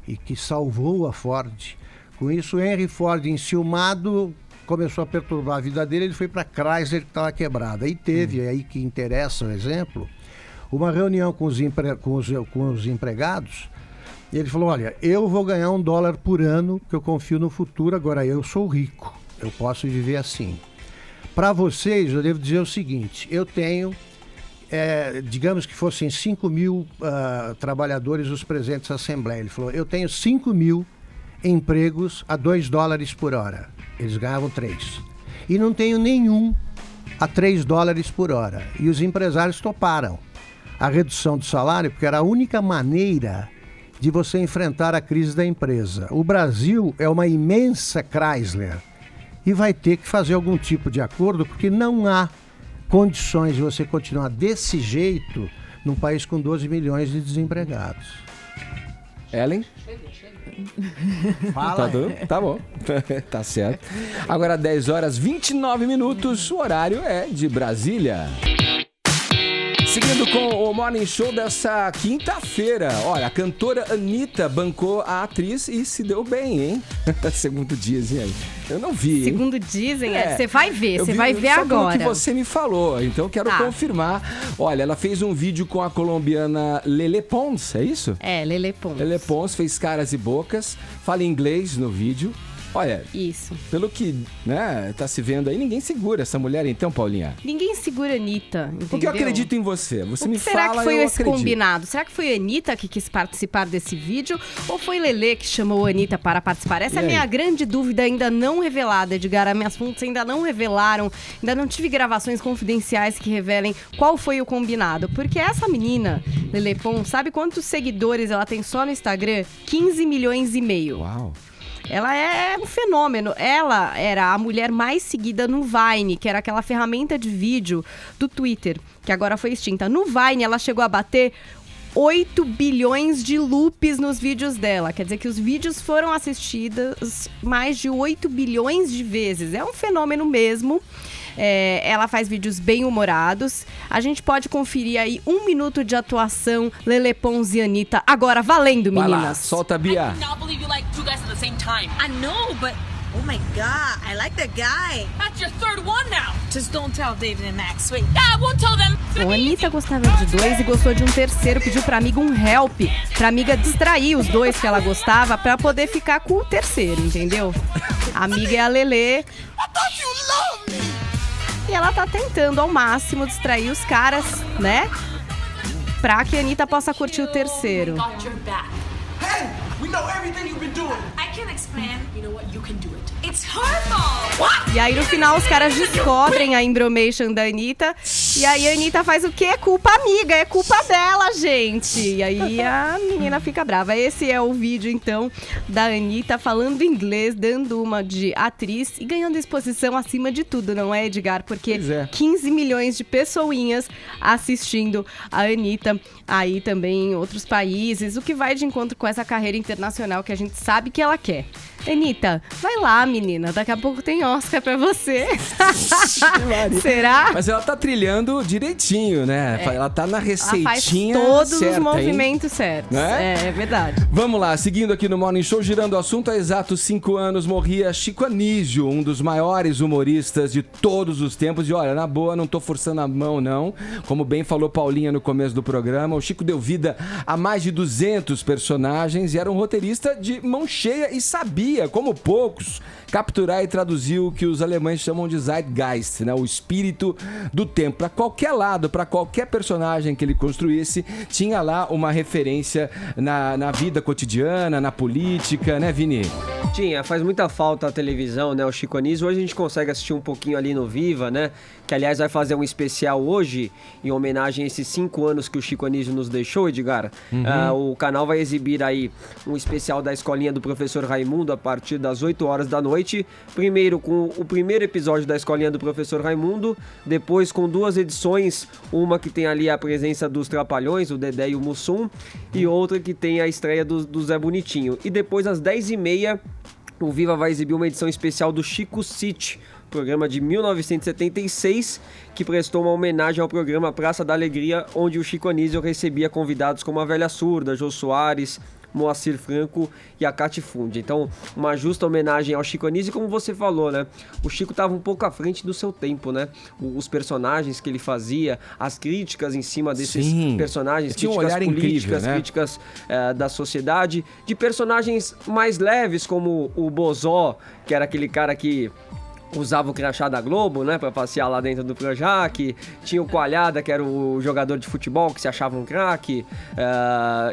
Speaker 5: e que salvou a Ford. Com isso, Henry Ford, enciumado, começou a perturbar a vida dele. Ele foi para a Chrysler, que estava quebrada. E teve, aí que interessa o exemplo, uma reunião com os empregados. E ele falou: olha, eu vou ganhar $1 por ano, que eu confio no futuro. Agora, eu sou rico, eu posso viver assim. Para vocês, eu devo dizer o seguinte: eu tenho, digamos que fossem 5 mil trabalhadores os presentes à Assembleia. Ele falou: eu tenho 5 mil empregos a $2 por hora. Eles ganhavam 3. E não tenho nenhum a $3 por hora. E os empresários toparam a redução do salário, porque era a única maneira de você enfrentar a crise da empresa. O Brasil é uma imensa Chrysler e vai ter que fazer algum tipo de acordo, porque não há condições de você continuar desse jeito num país com 12 milhões de desempregados.
Speaker 1: Ellen?
Speaker 5: Fala.
Speaker 1: Tá bom. Tá certo. Agora 10h29, o horário é de Brasília. Seguindo com o Morning Show dessa quinta-feira. Olha, a cantora Anitta bancou a atriz e se deu bem, hein? Segundo dizem aí. Eu não vi, hein?
Speaker 2: Segundo dizem, você vai ver, você vai ver agora.
Speaker 1: O que você me falou, então eu quero confirmar. Olha, ela fez um vídeo com a colombiana Lele Pons, é isso?
Speaker 2: Lele Pons.
Speaker 1: Lele Pons fez caras e bocas, fala inglês no vídeo. Olha,
Speaker 2: isso.
Speaker 1: Pelo que, né, tá se vendo aí, ninguém segura essa mulher então, Paulinha.
Speaker 2: Ninguém segura a Anitta, entendeu?
Speaker 1: Porque eu acredito em você. Você me fala,
Speaker 2: será que foi esse
Speaker 1: acredito.
Speaker 2: combinado? Será que foi a Anitta que quis participar desse vídeo? Ou foi Lelê que chamou a Anitta para participar? Essa é a minha grande dúvida, ainda não revelada, Edgar. As minhas fontes ainda não revelaram, ainda não tive gravações confidenciais que revelem qual foi o combinado. Porque essa menina, Lele Pons, sabe quantos seguidores ela tem só no Instagram? 15 milhões e meio.
Speaker 1: Uau!
Speaker 2: Ela é um fenômeno. Ela era a mulher mais seguida no Vine, que era aquela ferramenta de vídeo do Twitter, que agora foi extinta. No Vine, ela chegou a bater 8 bilhões de loops nos vídeos dela. Quer dizer que os vídeos foram assistidos mais de 8 bilhões de vezes. É um fenômeno mesmo. Ela faz vídeos bem humorados. A gente pode conferir aí 1 minuto de atuação Lele Pons e Anitta. Agora, valendo, meninas.
Speaker 1: Vai lá, solta a Bia.
Speaker 9: I know, but oh my God, I like that guy. That's your third one now. Just don't tell David and Max. Wait. I won't tell them.
Speaker 2: Bom, a Anitta gostava de 2 e gostou de um terceiro. Pediu pra amiga um help, pra amiga distrair os 2 que ela gostava pra poder ficar com o terceiro, entendeu? A amiga é a Lelê. E ela tá tentando ao máximo distrair os caras, né? Pra que a Anitta possa curtir o terceiro.
Speaker 9: We know everything you've been doing. I can't explain. You know what? You can do it. It's her fault. What?
Speaker 2: E aí no final os caras descobrem a embromation da Anitta. E aí a Anitta faz o quê? É culpa amiga, é culpa dela, gente. E aí a menina fica brava. Esse é o vídeo então da Anitta falando inglês, dando uma de atriz e ganhando exposição acima de tudo, não é, Edgar? Porque 15 milhões de pessoinhas assistindo a Anitta aí também em outros países, o que vai de encontro com essa carreira internacional que a gente sabe que ela quer. Anitta, vai lá, menina. Daqui a pouco tem Oscar pra você. Será?
Speaker 1: Mas ela tá trilhando direitinho, né? Ela tá na receitinha
Speaker 2: ela faz todos
Speaker 1: certa,
Speaker 2: os movimentos certos.
Speaker 1: Né?
Speaker 2: É verdade.
Speaker 1: Vamos lá, seguindo aqui no Morning Show, girando o assunto, há exatos 5 anos morria Chico Anísio, um dos maiores humoristas de todos os tempos. E olha, na boa, não tô forçando a mão, não. Como bem falou Paulinha no começo do programa, o Chico deu vida a mais de 200 personagens e era um roteirista de mão cheia e sabia, como poucos, capturar e traduzir o que os alemães chamam de Zeitgeist, né? O espírito do tempo. Para qualquer lado, para qualquer personagem que ele construísse, tinha lá uma referência na vida cotidiana, na política, né, Vini?
Speaker 3: Tinha, faz muita falta a televisão, né, o Chico Anísio. Hoje a gente consegue assistir um pouquinho ali no Viva, né, que aliás vai fazer um especial hoje em homenagem a esses 5 anos que o Chico Anísio nos deixou, Edgar. O canal vai exibir aí um especial da Escolinha do Professor Raimundo a partir das 8 horas da noite. Primeiro com o primeiro episódio da Escolinha do Professor Raimundo, depois com 2 edições, uma que tem ali a presença dos Trapalhões, o Dedé e o Mussum, e outra que tem a estreia do Zé Bonitinho. E depois às 10h30, o Viva vai exibir uma edição especial do Chico City, programa de 1976, que prestou uma homenagem ao programa Praça da Alegria, onde o Chico Anísio recebia convidados como a Velha Surda, Jô Soares, Moacir Franco e a Cate Fundi. Então, uma justa homenagem ao Chico Anísio, como você falou, né? O Chico estava um pouco à frente do seu tempo, né? Os personagens que ele fazia, as críticas em cima desses personagens,
Speaker 1: tinha
Speaker 3: críticas
Speaker 1: um olhar
Speaker 3: políticas,
Speaker 1: incrível, né?
Speaker 3: críticas da sociedade, de personagens mais leves, como o Bozó, que era aquele cara que usava o crachá da Globo, né, pra passear lá dentro do Projac. Tinha o Coalhada, que era o jogador de futebol que se achava um craque,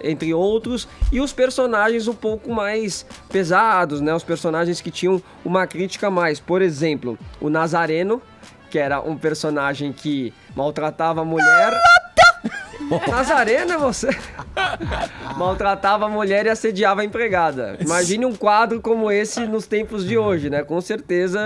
Speaker 3: entre outros. E os personagens um pouco mais pesados, né, os personagens que tinham uma crítica a mais. Por exemplo, o Nazareno, que era um personagem que maltratava a mulher... Nazareno é você? Maltratava a mulher e assediava a empregada. Imagine um quadro como esse nos tempos de hoje, né? Com certeza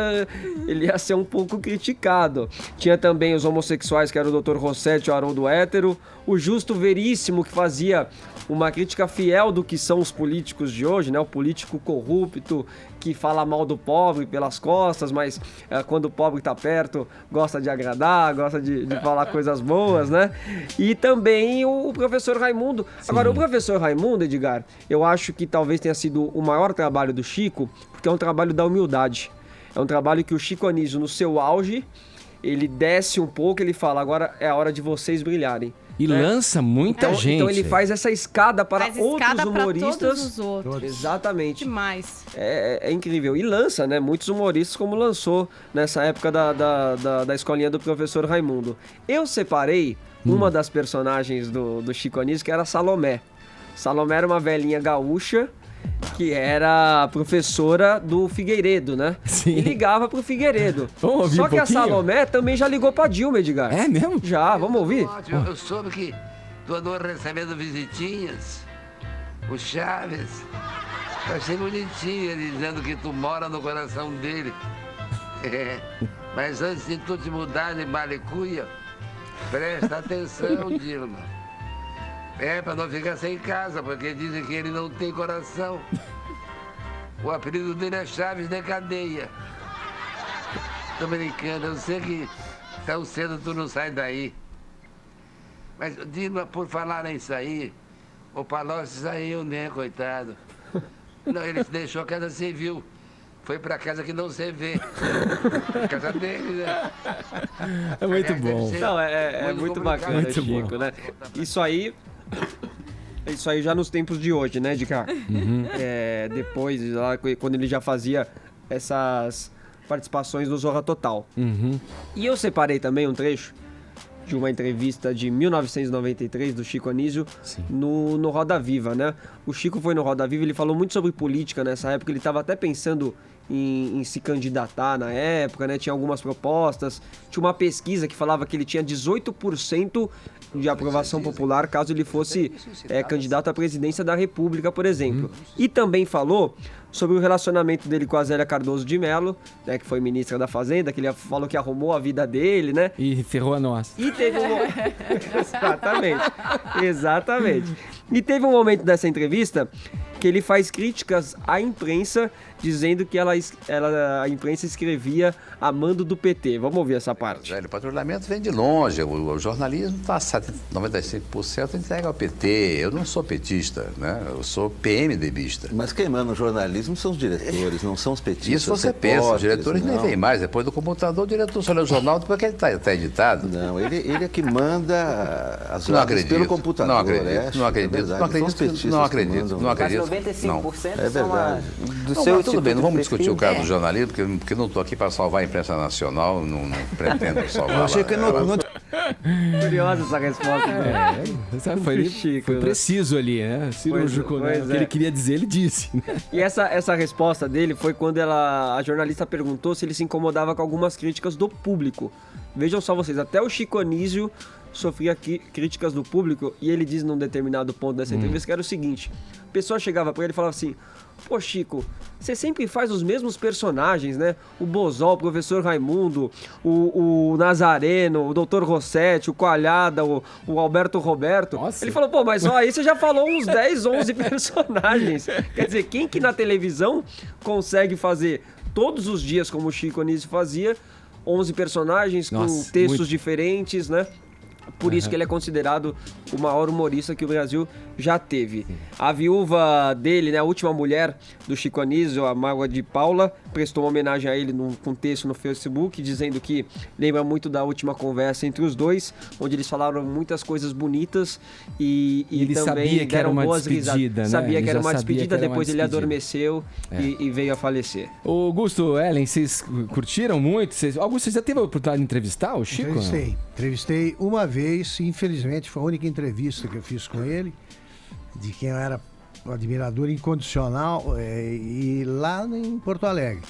Speaker 3: ele ia ser um pouco criticado. Tinha também os homossexuais, que era o Dr. Rossetti, o Haroldo Hétero, o Justo Veríssimo, que fazia uma crítica fiel do que são os políticos de hoje, né? O político corrupto que fala mal do pobre pelas costas, mas quando o pobre tá perto, gosta de agradar, gosta de falar coisas boas, né? E também o professor Raimundo. Sim. Agora, o professor Raimundo, Edgar, eu acho que talvez tenha sido o maior trabalho do Chico, porque é um trabalho da humildade. É um trabalho que o Chico Anísio, no seu auge, ele desce um pouco, ele fala, agora é a hora de vocês brilharem.
Speaker 1: E lança muita gente.
Speaker 3: Então ele faz essa escada para outros humoristas.
Speaker 2: Para todos os outros.
Speaker 3: Exatamente.
Speaker 2: Demais.
Speaker 3: É incrível. E lança, né? Muitos humoristas, como lançou nessa época da escolinha do professor Raimundo. Eu separei uma das personagens do Chico Anísio, que era a Salomé. Salomé era uma velhinha gaúcha que era professora do Figueiredo, né?
Speaker 1: Sim.
Speaker 3: E ligava pro Figueiredo.
Speaker 1: Vamos ouvir
Speaker 3: Só
Speaker 1: um
Speaker 3: que
Speaker 1: pouquinho?
Speaker 3: a Salomé também já ligou pra Dilma, Edgar.
Speaker 1: É mesmo?
Speaker 3: Já, vamos ouvir?
Speaker 10: Eu soube que tu andou recebendo visitinhas, o Chaves. Eu achei bonitinho ele dizendo que tu mora no coração dele. Mas antes de tu te mudar de malicuia, presta atenção, Dilma. Pra não ficar sem casa, porque dizem que ele não tem coração. O apelido dele é Chaves de Cadeia. Tô brincando, eu sei que tão cedo tu não sai daí. Mas, Dilma, por falar nisso aí, o Palocci saiu, né, coitado? Não, ele deixou a casa civil. Foi pra casa que não se vê. Casa dele, né?
Speaker 1: É muito bom.
Speaker 3: Não, é muito bacana,
Speaker 1: Muito
Speaker 3: Chico,
Speaker 1: bom.
Speaker 3: né? Isso aí já nos tempos de hoje, né, de cá. Depois, lá, quando ele já fazia essas participações no Zorra Total. E eu separei também um trecho de uma entrevista de 1993 do Chico Anísio no Roda Viva, né? O Chico foi no Roda Viva, ele falou muito sobre política nessa época, ele estava até pensando em se candidatar na época, né? Tinha algumas propostas, tinha uma pesquisa que falava que ele tinha 18% de aprovação popular caso ele fosse candidato à presidência da República, por exemplo. E também falou sobre o relacionamento dele com a Zélia Cardoso de Mello, né, que foi ministra da Fazenda, que ele falou que arrumou a vida dele, né?
Speaker 1: E ferrou a nossa.
Speaker 3: E teve um Exatamente. E teve um momento dessa entrevista que ele faz críticas à imprensa dizendo que a imprensa escrevia a mando do PT. Vamos ouvir essa parte.
Speaker 11: O patrulhamento vem de longe, o jornalismo está 95% entregue ao PT. Eu não sou petista, né? Eu sou PMDBista.
Speaker 12: Mas quem manda no jornalismo são os diretores, não são os petistas.
Speaker 11: Isso você pensa, os diretores nem vêm mais. Depois do computador, o diretor só lê o jornal depois que ele está editado.
Speaker 12: Não, ele é que manda as ordens pelo computador.
Speaker 11: Não acredito. Não acredito. Não acredito.
Speaker 13: Mas 95%
Speaker 12: é verdade.
Speaker 11: Mas tudo bem, não vamos discutir o caso do jornalismo, porque eu não estou aqui para salvar a imprensa nacional, não pretendo salvar.
Speaker 12: Eu achei que
Speaker 3: Curiosa essa resposta.
Speaker 1: Foi preciso ali, né? Cirúrgico, né? O que ele queria dizer, ele disse.
Speaker 3: E essa resposta dele foi quando a jornalista perguntou se ele se incomodava com algumas críticas do público. Vejam só vocês, até o Chico Anísio sofria críticas do público, e ele diz num determinado ponto dessa entrevista que era o seguinte: a pessoa chegava pra ele e falava assim: pô, Chico, você sempre faz os mesmos personagens, né? O Bozó, o professor Raimundo, o Nazareno, o Dr. Rossetti, o Coalhada, o Alberto Roberto. Nossa. Ele falou, pô, mas ó, aí você já falou uns 10, 11 personagens. Quer dizer, quem que na televisão consegue fazer todos os dias, como o Chico Anísio fazia, 11 personagens com textos diferentes, né? Por isso que ele é considerado o maior humorista que o Brasil já teve. A viúva dele, né, a última mulher do Chico Anísio, a Mágoa de Paula, prestou uma homenagem a ele com um texto no Facebook, dizendo que lembra muito da última conversa entre os dois, onde eles falaram muitas coisas bonitas e
Speaker 1: ele
Speaker 3: também
Speaker 1: sabia que
Speaker 3: deram
Speaker 1: era uma
Speaker 3: boas
Speaker 1: despedida,
Speaker 3: risadas.
Speaker 1: né?
Speaker 3: Sabia que era uma
Speaker 1: sabia
Speaker 3: despedida,
Speaker 1: que era
Speaker 3: depois
Speaker 1: uma
Speaker 3: ele
Speaker 1: despedida.
Speaker 3: adormeceu e veio a falecer.
Speaker 1: Augusto, Ellen, vocês curtiram muito? Augusto, você já teve a oportunidade de entrevistar o Chico?
Speaker 5: Entrevistei uma vez, infelizmente foi a única entrevista que eu fiz com ele, de quem eu era admirador incondicional, e lá em Porto Alegre.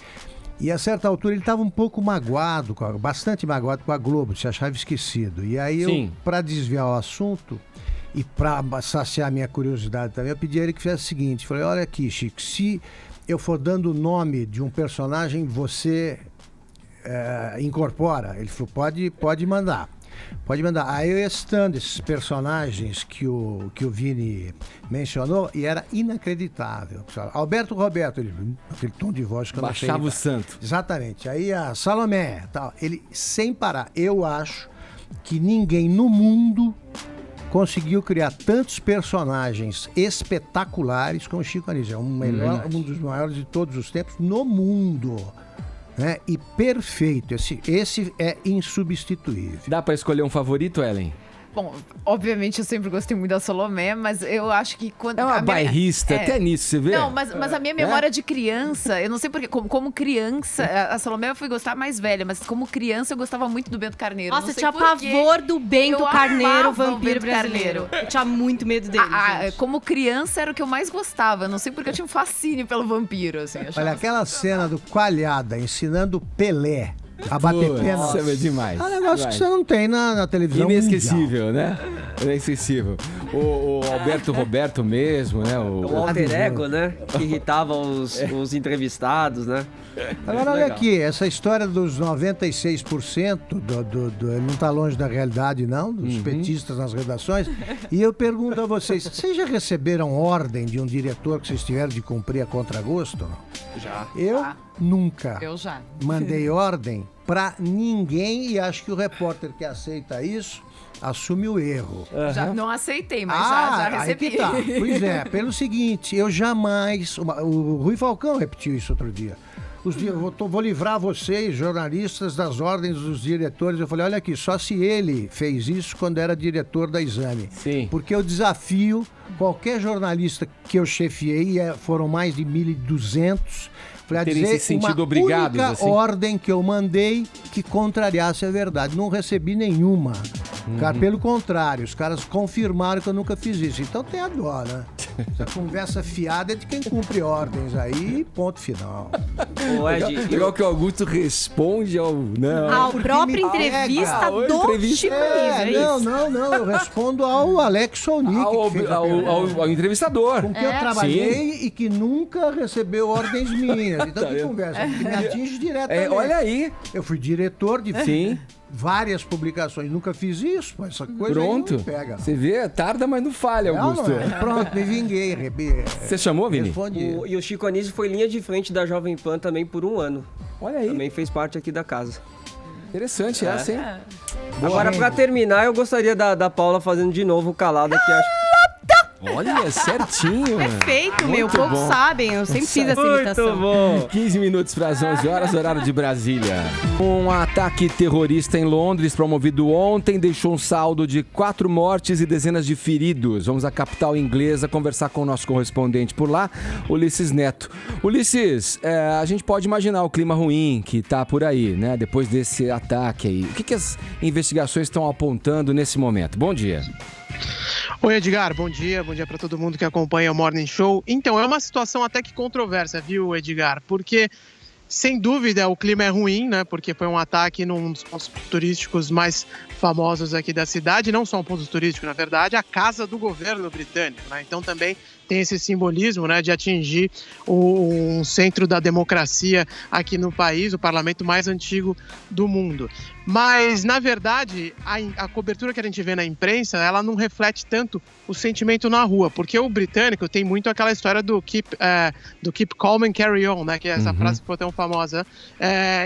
Speaker 5: E a certa altura ele estava um pouco magoado, bastante magoado com a Globo, se achava esquecido. E aí eu, para desviar o assunto e para saciar a minha curiosidade também, eu pedi a ele que fizesse o seguinte: falei, olha aqui, Chico, se eu for dando o nome de um personagem, você incorpora? Ele falou, pode mandar. Pode mandar. Aí eu ia citando esses personagens que o Vini mencionou e era inacreditável. Alberto Roberto, ele, aquele tom de voz que eu não sei.
Speaker 1: Baixava o santo.
Speaker 5: Exatamente. Aí a Salomé, tal. Ele sem parar. Eu acho que ninguém no mundo conseguiu criar tantos personagens espetaculares como o Chico Anísio. É um dos maiores de todos os tempos no mundo. Né? E perfeito, esse é insubstituível.
Speaker 1: Dá pra escolher um favorito, Ellen?
Speaker 4: Bom, obviamente eu sempre gostei muito da Salomé, mas eu acho que quando...
Speaker 1: É uma bairrista, até nisso, você vê?
Speaker 4: Não, mas a minha memória de criança, eu não sei porque, como criança, a Salomé eu fui gostar mais velha, mas como criança eu gostava muito do Bento Carneiro.
Speaker 2: Nossa, eu tinha pavor do Bento Carneiro, vampiro brasileiro. Eu tinha muito medo dele,
Speaker 4: como criança era o que eu mais gostava, não sei porque eu tinha um fascínio pelo vampiro, assim.
Speaker 5: Olha, aquela cena do Coalhada ensinando Pelé a bater pênalti.
Speaker 1: Isso é demais.
Speaker 5: É um negócio que você não tem na televisão.
Speaker 1: Inesquecível,
Speaker 5: mundial.
Speaker 1: né? Inesquecível. O Alberto Roberto mesmo, né?
Speaker 3: O alter ego, né? Que irritava os entrevistados, né?
Speaker 5: Agora, olha aqui, essa história dos 96% não está longe da realidade, não, dos petistas nas redações. E eu pergunto a vocês, vocês já receberam ordem de um diretor que vocês tiveram de cumprir a contragosto?
Speaker 3: Já.
Speaker 5: Eu nunca.
Speaker 4: Eu já.
Speaker 5: Mandei ordem para ninguém e acho que o repórter que aceita isso assume o erro.
Speaker 4: Já não aceitei, mas já recebi.
Speaker 5: Aí que tá. Pois é, pelo seguinte, eu jamais... O Rui Falcão repetiu isso outro dia. Vou livrar vocês, jornalistas, das ordens dos diretores. Eu falei, olha aqui, só se ele fez isso quando era diretor da Exame.
Speaker 1: Sim.
Speaker 5: Porque eu desafio qualquer jornalista que eu chefiei, foram mais de 1.200, para dizer
Speaker 1: se sentido
Speaker 5: uma
Speaker 1: obrigados,
Speaker 5: única
Speaker 1: assim?
Speaker 5: ordem que eu mandei que contrariasse a verdade. Não recebi nenhuma. Cara, pelo contrário, os caras confirmaram que eu nunca fiz isso. Então tem a dó, né? Essa conversa fiada é de quem cumpre ordens aí, ponto final.
Speaker 1: Legal que o Augusto responde ao
Speaker 2: própria entrevista do Chico Anísio.
Speaker 5: Não, eu respondo ao Alex Sonic,
Speaker 1: ao entrevistador.
Speaker 5: Com quem eu trabalhei e que nunca recebeu ordens minhas. Então que conversa, que me atinge diretamente.
Speaker 1: Olha aí.
Speaker 5: Eu fui diretor de várias publicações. Nunca fiz isso, mas essa coisa
Speaker 1: Pronto.
Speaker 5: aí não pega.
Speaker 1: Você vê, tarda, mas não falha, Augusto.
Speaker 5: Não é. Pronto, me vinguei.
Speaker 1: Você chamou, Vini?
Speaker 5: Respondi.
Speaker 3: E o Chico Anísio foi linha de frente da Jovem Pan também por 1 ano.
Speaker 1: Olha aí.
Speaker 3: Também fez parte aqui da casa.
Speaker 1: Interessante essa, hein?
Speaker 3: Agora, pra terminar, eu gostaria da Paula fazendo de novo o calado aqui.
Speaker 1: Olha, certinho.
Speaker 2: Perfeito, meu.
Speaker 1: Muito
Speaker 2: Poucos
Speaker 1: bom.
Speaker 2: sabem, eu sempre fiz essa imitação.
Speaker 3: Muito bom.
Speaker 1: 15 minutos para as 11 horas, horário de Brasília. Um ataque terrorista em Londres, promovido ontem, deixou um saldo de 4 mortes e dezenas de feridos. Vamos à capital inglesa conversar com o nosso correspondente por lá, Ulisses Neto. Ulisses, a gente pode imaginar o clima ruim que está por aí, né? Depois desse ataque aí. O que as investigações estão apontando nesse momento? Bom dia.
Speaker 13: Oi, Edgar, bom dia para todo mundo que acompanha o Morning Show. Então, é uma situação até que controversa, viu, Edgar? Porque, sem dúvida, o clima é ruim, né? Porque foi um ataque num dos pontos turísticos mais famosos aqui da cidade, não só um ponto turístico, na verdade, a casa do governo britânico, né? Então, também tem esse simbolismo, né, de atingir um centro da democracia aqui no país, o parlamento mais antigo do mundo. Mas, na verdade, a cobertura que a gente vê na imprensa, ela não reflete tanto o sentimento na rua, porque o britânico tem muito aquela história do keep calm and carry on, né, que é essa frase que foi tão famosa.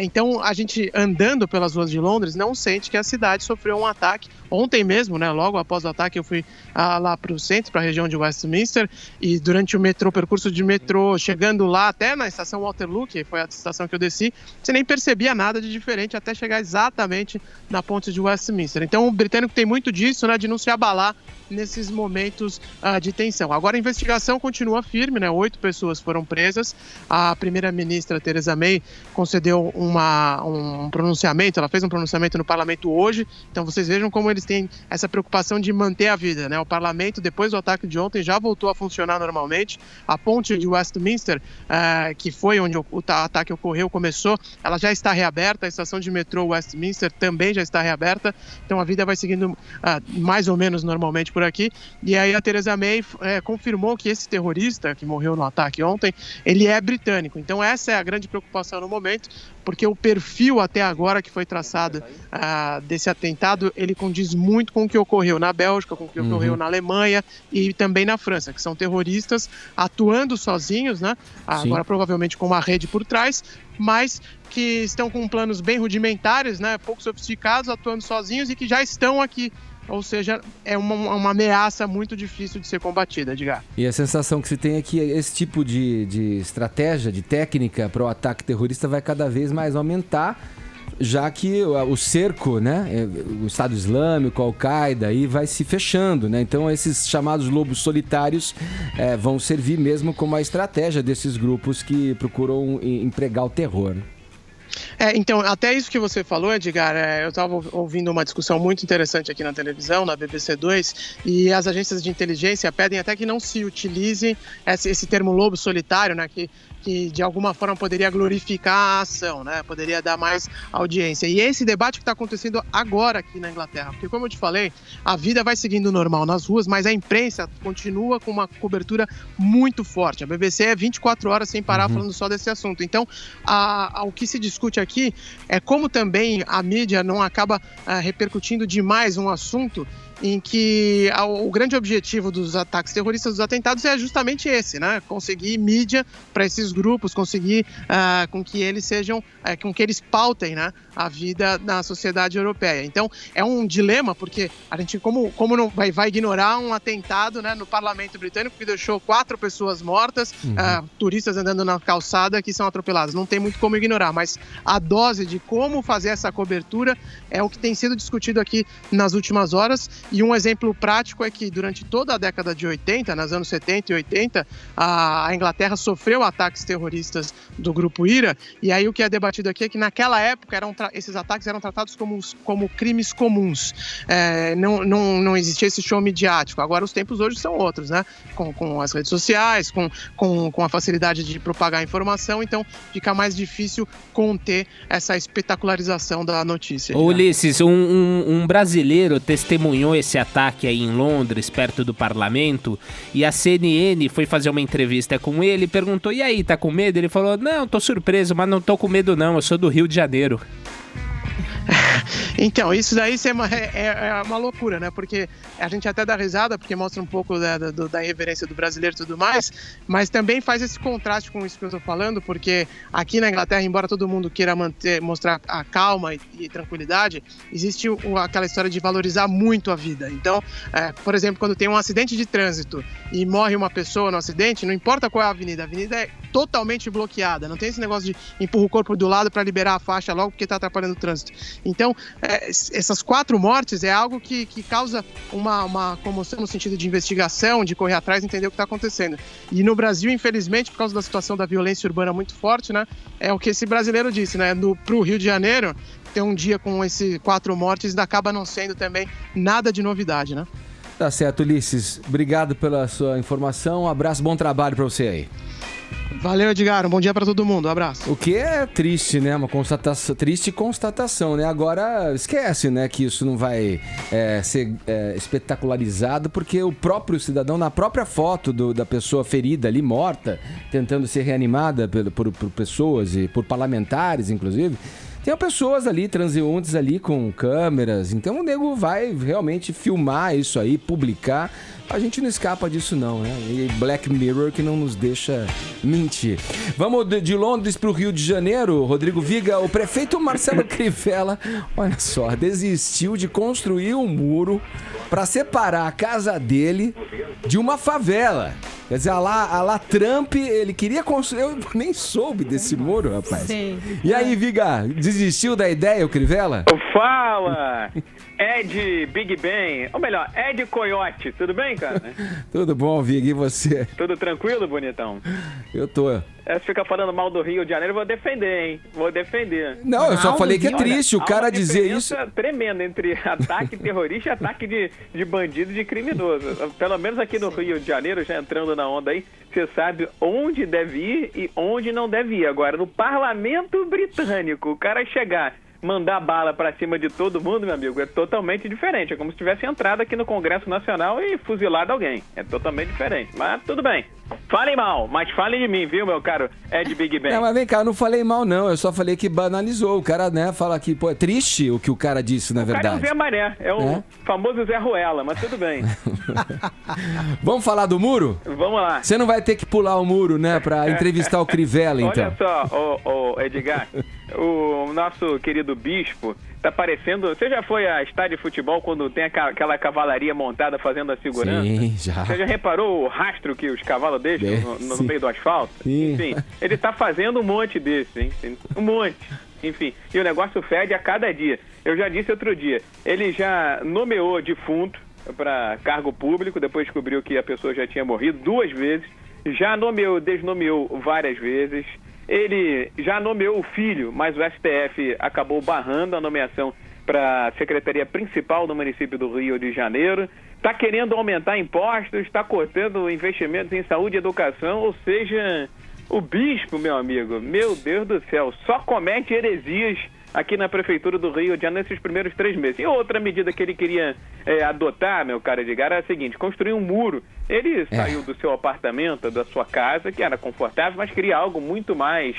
Speaker 13: Então, a gente andando pelas ruas de Londres não sente que a cidade sofreu um ataque. Ontem mesmo, né, logo após o ataque, eu fui lá para o centro, para a região de Westminster, e durante o percurso de metrô, chegando lá até na estação Waterloo, que foi a estação que eu desci, você nem percebia nada de diferente até chegar exatamente na ponte de Westminster. Então o britânico tem muito disso, né, de não se abalar nesses momentos de tensão. Agora a investigação continua firme, né? 8 pessoas foram presas. A primeira-ministra Theresa May concedeu um pronunciamento, ela fez um pronunciamento no parlamento hoje, então vocês vejam como eles têm essa preocupação de manter a vida, né? O parlamento, depois do ataque de ontem, já voltou a funcionar normalmente. A ponte de Westminster, que foi onde o ataque ocorreu, começou, ela já está reaberta, a estação de metrô Westminster também já está reaberta, então a vida vai seguindo mais ou menos normalmente por aqui. E aí a Theresa May confirmou que esse terrorista que morreu no ataque ontem, ele é britânico. Então essa é a grande preocupação no momento, porque o perfil até agora que foi traçado desse atentado, ele condiz muito com o que ocorreu na Bélgica, com o que ocorreu na Alemanha e também na França, que são terroristas atuando sozinhos, né? Agora provavelmente com uma rede por trás, mas que estão com planos bem rudimentares, né? Pouco sofisticados, atuando sozinhos e que já estão aqui. Ou seja, é uma ameaça muito difícil de ser combatida, Edgar.
Speaker 1: E a sensação que se tem é que esse tipo de estratégia, de técnica para o ataque terrorista vai cada vez mais aumentar, já que o cerco, né, o Estado Islâmico, a Al-Qaeda, aí vai se fechando, né? Então esses chamados lobos solitários vão servir mesmo como a estratégia desses grupos que procuram empregar o terror.
Speaker 13: Então, até isso que você falou, Edgar, eu estava ouvindo uma discussão muito interessante aqui na televisão, na BBC 2, e as agências de inteligência pedem até que não se utilize esse termo lobo solitário, né, que de alguma forma poderia glorificar a ação, né, poderia dar mais audiência. E esse debate que está acontecendo agora aqui na Inglaterra, porque como eu te falei, a vida vai seguindo normal nas ruas, mas a imprensa continua com uma cobertura muito forte. A BBC é 24 horas sem parar falando só desse assunto. Então, o que se discute aqui é como também a mídia não acaba repercutindo demais um assunto em que o grande objetivo dos ataques terroristas, dos atentados, é justamente esse, né? Conseguir mídia para esses grupos, conseguir com que eles sejam, com que eles pautem, né, a vida na sociedade europeia. Então, é um dilema, porque a gente, como não vai ignorar um atentado, né, no parlamento britânico que deixou 4 pessoas mortas, turistas andando na calçada que são atropelados. Não tem muito como ignorar, mas a dose de como fazer essa cobertura é o que tem sido discutido aqui nas últimas horas. E um exemplo prático é que durante toda a década de 80, nos anos 70 e 80, a Inglaterra sofreu ataques terroristas do grupo IRA, e aí o que é debatido aqui é que naquela época esses ataques eram tratados como crimes comuns. Não existia esse show midiático. Agora os tempos hoje são outros, né? Com as redes sociais, com a facilidade de propagar informação, então fica mais difícil conter essa espetacularização da notícia.
Speaker 7: Ulisses, um brasileiro testemunhou esse ataque aí em Londres, perto do parlamento, e a CNN foi fazer uma entrevista com ele e perguntou: e aí, tá com medo? Ele falou: não, tô surpreso, mas não tô com medo não, eu sou do Rio de Janeiro.
Speaker 13: Então, isso daí é uma loucura, né? Porque a gente até dá risada, porque mostra um pouco da irreverência do brasileiro e tudo mais, mas também faz esse contraste com isso que eu tô falando, porque aqui na Inglaterra, embora todo mundo queira mostrar a calma e tranquilidade, existe aquela história de valorizar muito a vida. Então, por exemplo, quando tem um acidente de trânsito e morre uma pessoa no acidente, não importa qual é a avenida é totalmente bloqueada, não tem esse negócio de empurra o corpo do lado para liberar a faixa logo porque está atrapalhando o trânsito. Então, essas 4 mortes é algo que causa uma comoção no sentido de investigação, de correr atrás e entender o que está acontecendo. E no Brasil, infelizmente, por causa da situação da violência urbana muito forte, né, é o que esse brasileiro disse, né, pro Rio de Janeiro, ter um dia com esses 4 mortes acaba não sendo também nada de novidade, né?
Speaker 1: Tá certo, Ulisses. Obrigado pela sua informação. Um abraço, bom trabalho para você aí.
Speaker 13: Valeu, Edgar. Um bom dia para todo mundo. Um abraço.
Speaker 1: O que é triste, né? Uma triste constatação, né? Agora, esquece, né? Que isso não vai ser espetacularizado, porque o próprio cidadão, na própria foto da pessoa ferida ali, morta, tentando ser reanimada por pessoas e por parlamentares, inclusive, tem pessoas ali, transeuntes ali com câmeras. Então o nego vai realmente filmar isso aí, publicar. A gente não escapa disso não, né? E Black Mirror que não nos deixa mentir. Vamos de Londres para o Rio de Janeiro. Rodrigo Viga, o prefeito Marcelo Crivella, olha só, desistiu de construir um muro para separar a casa dele de uma favela. Quer dizer, a lá Trump, ele queria construir... Eu nem soube desse muro, rapaz.
Speaker 2: Sim.
Speaker 1: E aí, Viga, desistiu da ideia, o Crivella?
Speaker 14: Fala! Ed Big Ben, ou melhor, Ed Coyote, tudo bem, cara?
Speaker 1: Tudo bom, Viga, e você?
Speaker 14: Tudo tranquilo, bonitão?
Speaker 1: Eu tô.
Speaker 14: Você fica falando mal do Rio de Janeiro, eu vou defender, hein? Vou defender.
Speaker 1: Não, eu só falei que é triste o cara dizer isso.
Speaker 14: Há uma diferença tremenda entre ataque terrorista e ataque de bandido e de criminoso. Pelo menos aqui no Rio de Janeiro, já entrando na onda aí, você sabe onde deve ir e onde não deve ir. Agora, no parlamento britânico, o cara chegar, mandar bala pra cima de todo mundo, meu amigo, é totalmente diferente. É como se tivesse entrado aqui no Congresso Nacional e fuzilado alguém. É totalmente diferente. Mas tudo bem. Falem mal, mas falem de mim, viu, meu caro Ed Big Ben?
Speaker 1: Não, mas vem cá, eu não falei mal, não. Eu só falei que banalizou. O cara, né, fala que, pô, é triste o que o cara disse, na verdade.
Speaker 14: O cara é o Zé Maré. É o famoso Zé Ruela, mas tudo bem.
Speaker 1: Vamos falar do muro?
Speaker 14: Vamos lá.
Speaker 1: Você não vai ter que pular o muro, né, pra entrevistar o Crivella, então.
Speaker 14: Olha só, Edgar, o nosso querido bispo tá parecendo... Você já foi a estádio de futebol quando tem aquela cavalaria montada fazendo a segurança?
Speaker 1: Sim, já.
Speaker 14: Você já reparou o rastro que os cavalos deixam no meio do asfalto?
Speaker 1: Sim.
Speaker 14: Enfim, ele tá fazendo um monte desse, hein? Um monte. Enfim, e o negócio fede a cada dia. Eu já disse outro dia, ele já nomeou defunto para cargo público, depois descobriu que a pessoa já tinha morrido 2 vezes, já desnomeou várias vezes. Ele já nomeou o filho, mas o STF acabou barrando a nomeação para a Secretaria Principal do município do Rio de Janeiro. Está querendo aumentar impostos, está cortando investimentos em saúde e educação, ou seja, o bispo, meu amigo, meu Deus do céu, só comete heresias aqui na Prefeitura do Rio de Janeiro nesses primeiros 3 meses. E outra medida que ele queria adotar, meu caro Edgar, era a seguinte: construir um muro. Ele saiu do seu apartamento, da sua casa, que era confortável, mas queria algo muito mais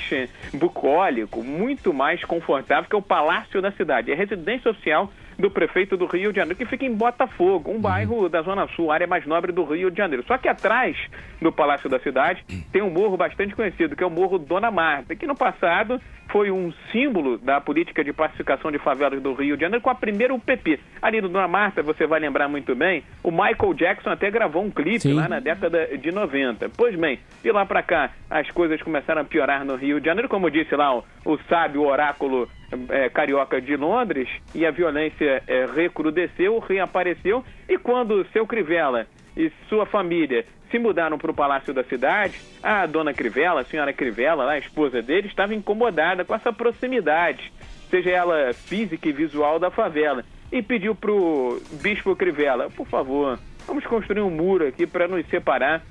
Speaker 14: bucólico, muito mais confortável, que é o Palácio da Cidade. É a residência oficial do prefeito do Rio de Janeiro, que fica em Botafogo, um bairro da Zona Sul, área mais nobre do Rio de Janeiro. Só que atrás do Palácio da Cidade tem um morro bastante conhecido, que é o Morro Dona Marta, que no passado foi um símbolo da política de pacificação de favelas do Rio de Janeiro com a primeira UPP. Ali no Dona Marta, você vai lembrar muito bem, o Michael Jackson até gravou um clipe lá na década de 90. Pois bem, de lá pra cá, as coisas começaram a piorar no Rio de Janeiro, como disse lá o sábio oráculo carioca de Londres, e a violência recrudesceu, reapareceu, e quando seu Crivella e sua família se mudaram para o Palácio da Cidade, a dona Crivella, a senhora Crivella, a esposa dele, estava incomodada com essa proximidade, seja ela física e visual, da favela, e pediu para o bispo Crivella: por favor, vamos construir um muro aqui para nos separar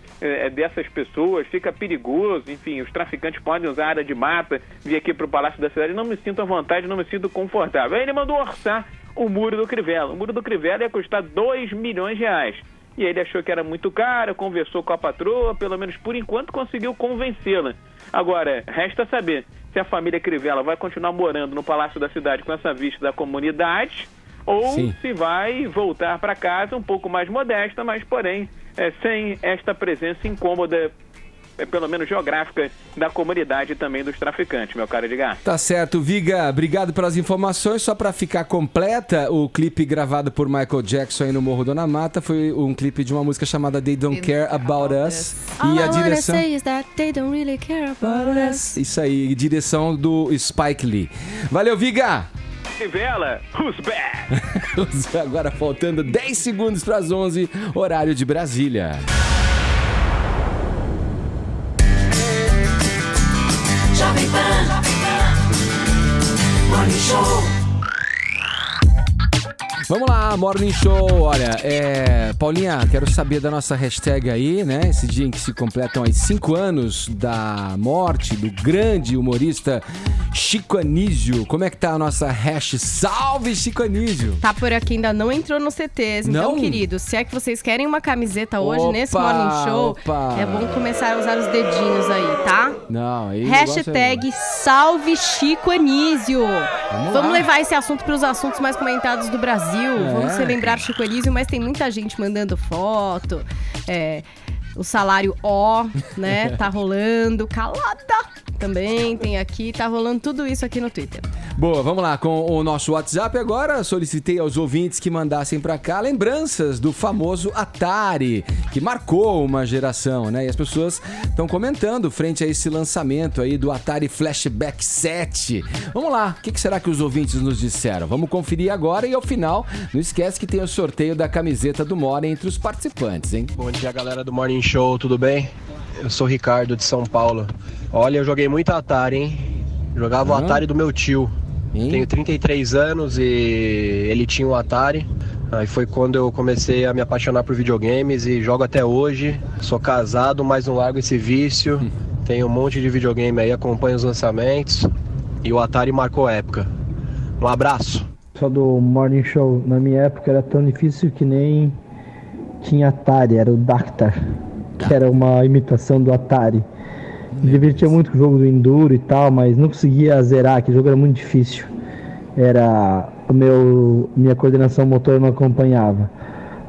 Speaker 14: dessas pessoas, fica perigoso, enfim, os traficantes podem usar a área de mata, vir aqui para o Palácio da Cidade, não me sinto à vontade, não me sinto confortável. Aí ele mandou orçar o muro do Crivella. O muro do Crivella ia custar R$2 milhões. E ele achou que era muito caro, conversou com a patroa, pelo menos por enquanto conseguiu convencê-la. Agora, resta saber se a família Crivella vai continuar morando no Palácio da Cidade com essa vista da comunidade, ou se vai voltar para casa um pouco mais modesta, mas porém sem esta presença incômoda, pelo menos geográfica, da comunidade e também dos traficantes, meu caro Edgar.
Speaker 1: Tá certo, Viga, obrigado pelas informações. Só para ficar completa, o clipe gravado por Michael Jackson aí no Morro Dona Mata foi um clipe de uma música chamada They Don't Care About Us. E a direção...
Speaker 2: Really care about us.
Speaker 1: Isso aí, direção do Spike Lee. Valeu, Viga!
Speaker 14: Crivella, who's back?
Speaker 1: Agora faltando 10 segundos para as 11, horário de Brasília.
Speaker 15: Jovem Pan Morning Show.
Speaker 1: Vamos lá, Morning Show. Olha, Paulinha, quero saber da nossa hashtag aí, né? Esse dia em que se completam aí 5 anos da morte do grande humorista Chico Anísio. Como é que tá a nossa hashtag? Salve, Chico Anísio!
Speaker 2: Tá por aqui, ainda não entrou nos CTs. Então,
Speaker 1: não?
Speaker 2: queridos, se é que vocês querem uma camiseta hoje nesse Morning Show, é bom começar a usar os dedinhos aí, tá?
Speaker 1: Não, aí
Speaker 2: hashtag Salve Chico Anísio. Vamos levar esse assunto para os assuntos mais comentados do Brasil. Vamos celebrar Chico Anísio, mas tem muita gente mandando foto. O salário né? Tá rolando. Calada também tem aqui. Tá rolando tudo isso aqui no Twitter.
Speaker 1: Boa, vamos lá com o nosso WhatsApp agora. Solicitei aos ouvintes que mandassem pra cá lembranças do famoso Atari, que marcou uma geração, né? E as pessoas estão comentando frente a esse lançamento aí do Atari Flashback 7. Vamos lá, o que será que os ouvintes nos disseram? Vamos conferir agora e ao final, não esquece que tem o sorteio da camiseta do Morning entre os participantes, hein?
Speaker 16: Bom dia, galera do Morning Show, tudo bem? Eu sou o Ricardo de São Paulo. Olha, eu joguei muito Atari, hein? Jogava o Atari do meu tio. Tenho 33 anos e ele tinha um Atari. Aí foi quando eu comecei a me apaixonar por videogames e jogo até hoje. Sou casado, mas não largo esse vício. Tenho um monte de videogame aí, acompanho os lançamentos. E o Atari marcou a época. Um abraço.
Speaker 17: Só do Morning Show, na minha época era tão difícil que nem tinha Atari, era o Dactar, que era uma imitação do Atari. Me divertia muito com o jogo do Enduro e tal, mas não conseguia zerar, que o jogo era muito difícil. Minha coordenação motor não acompanhava.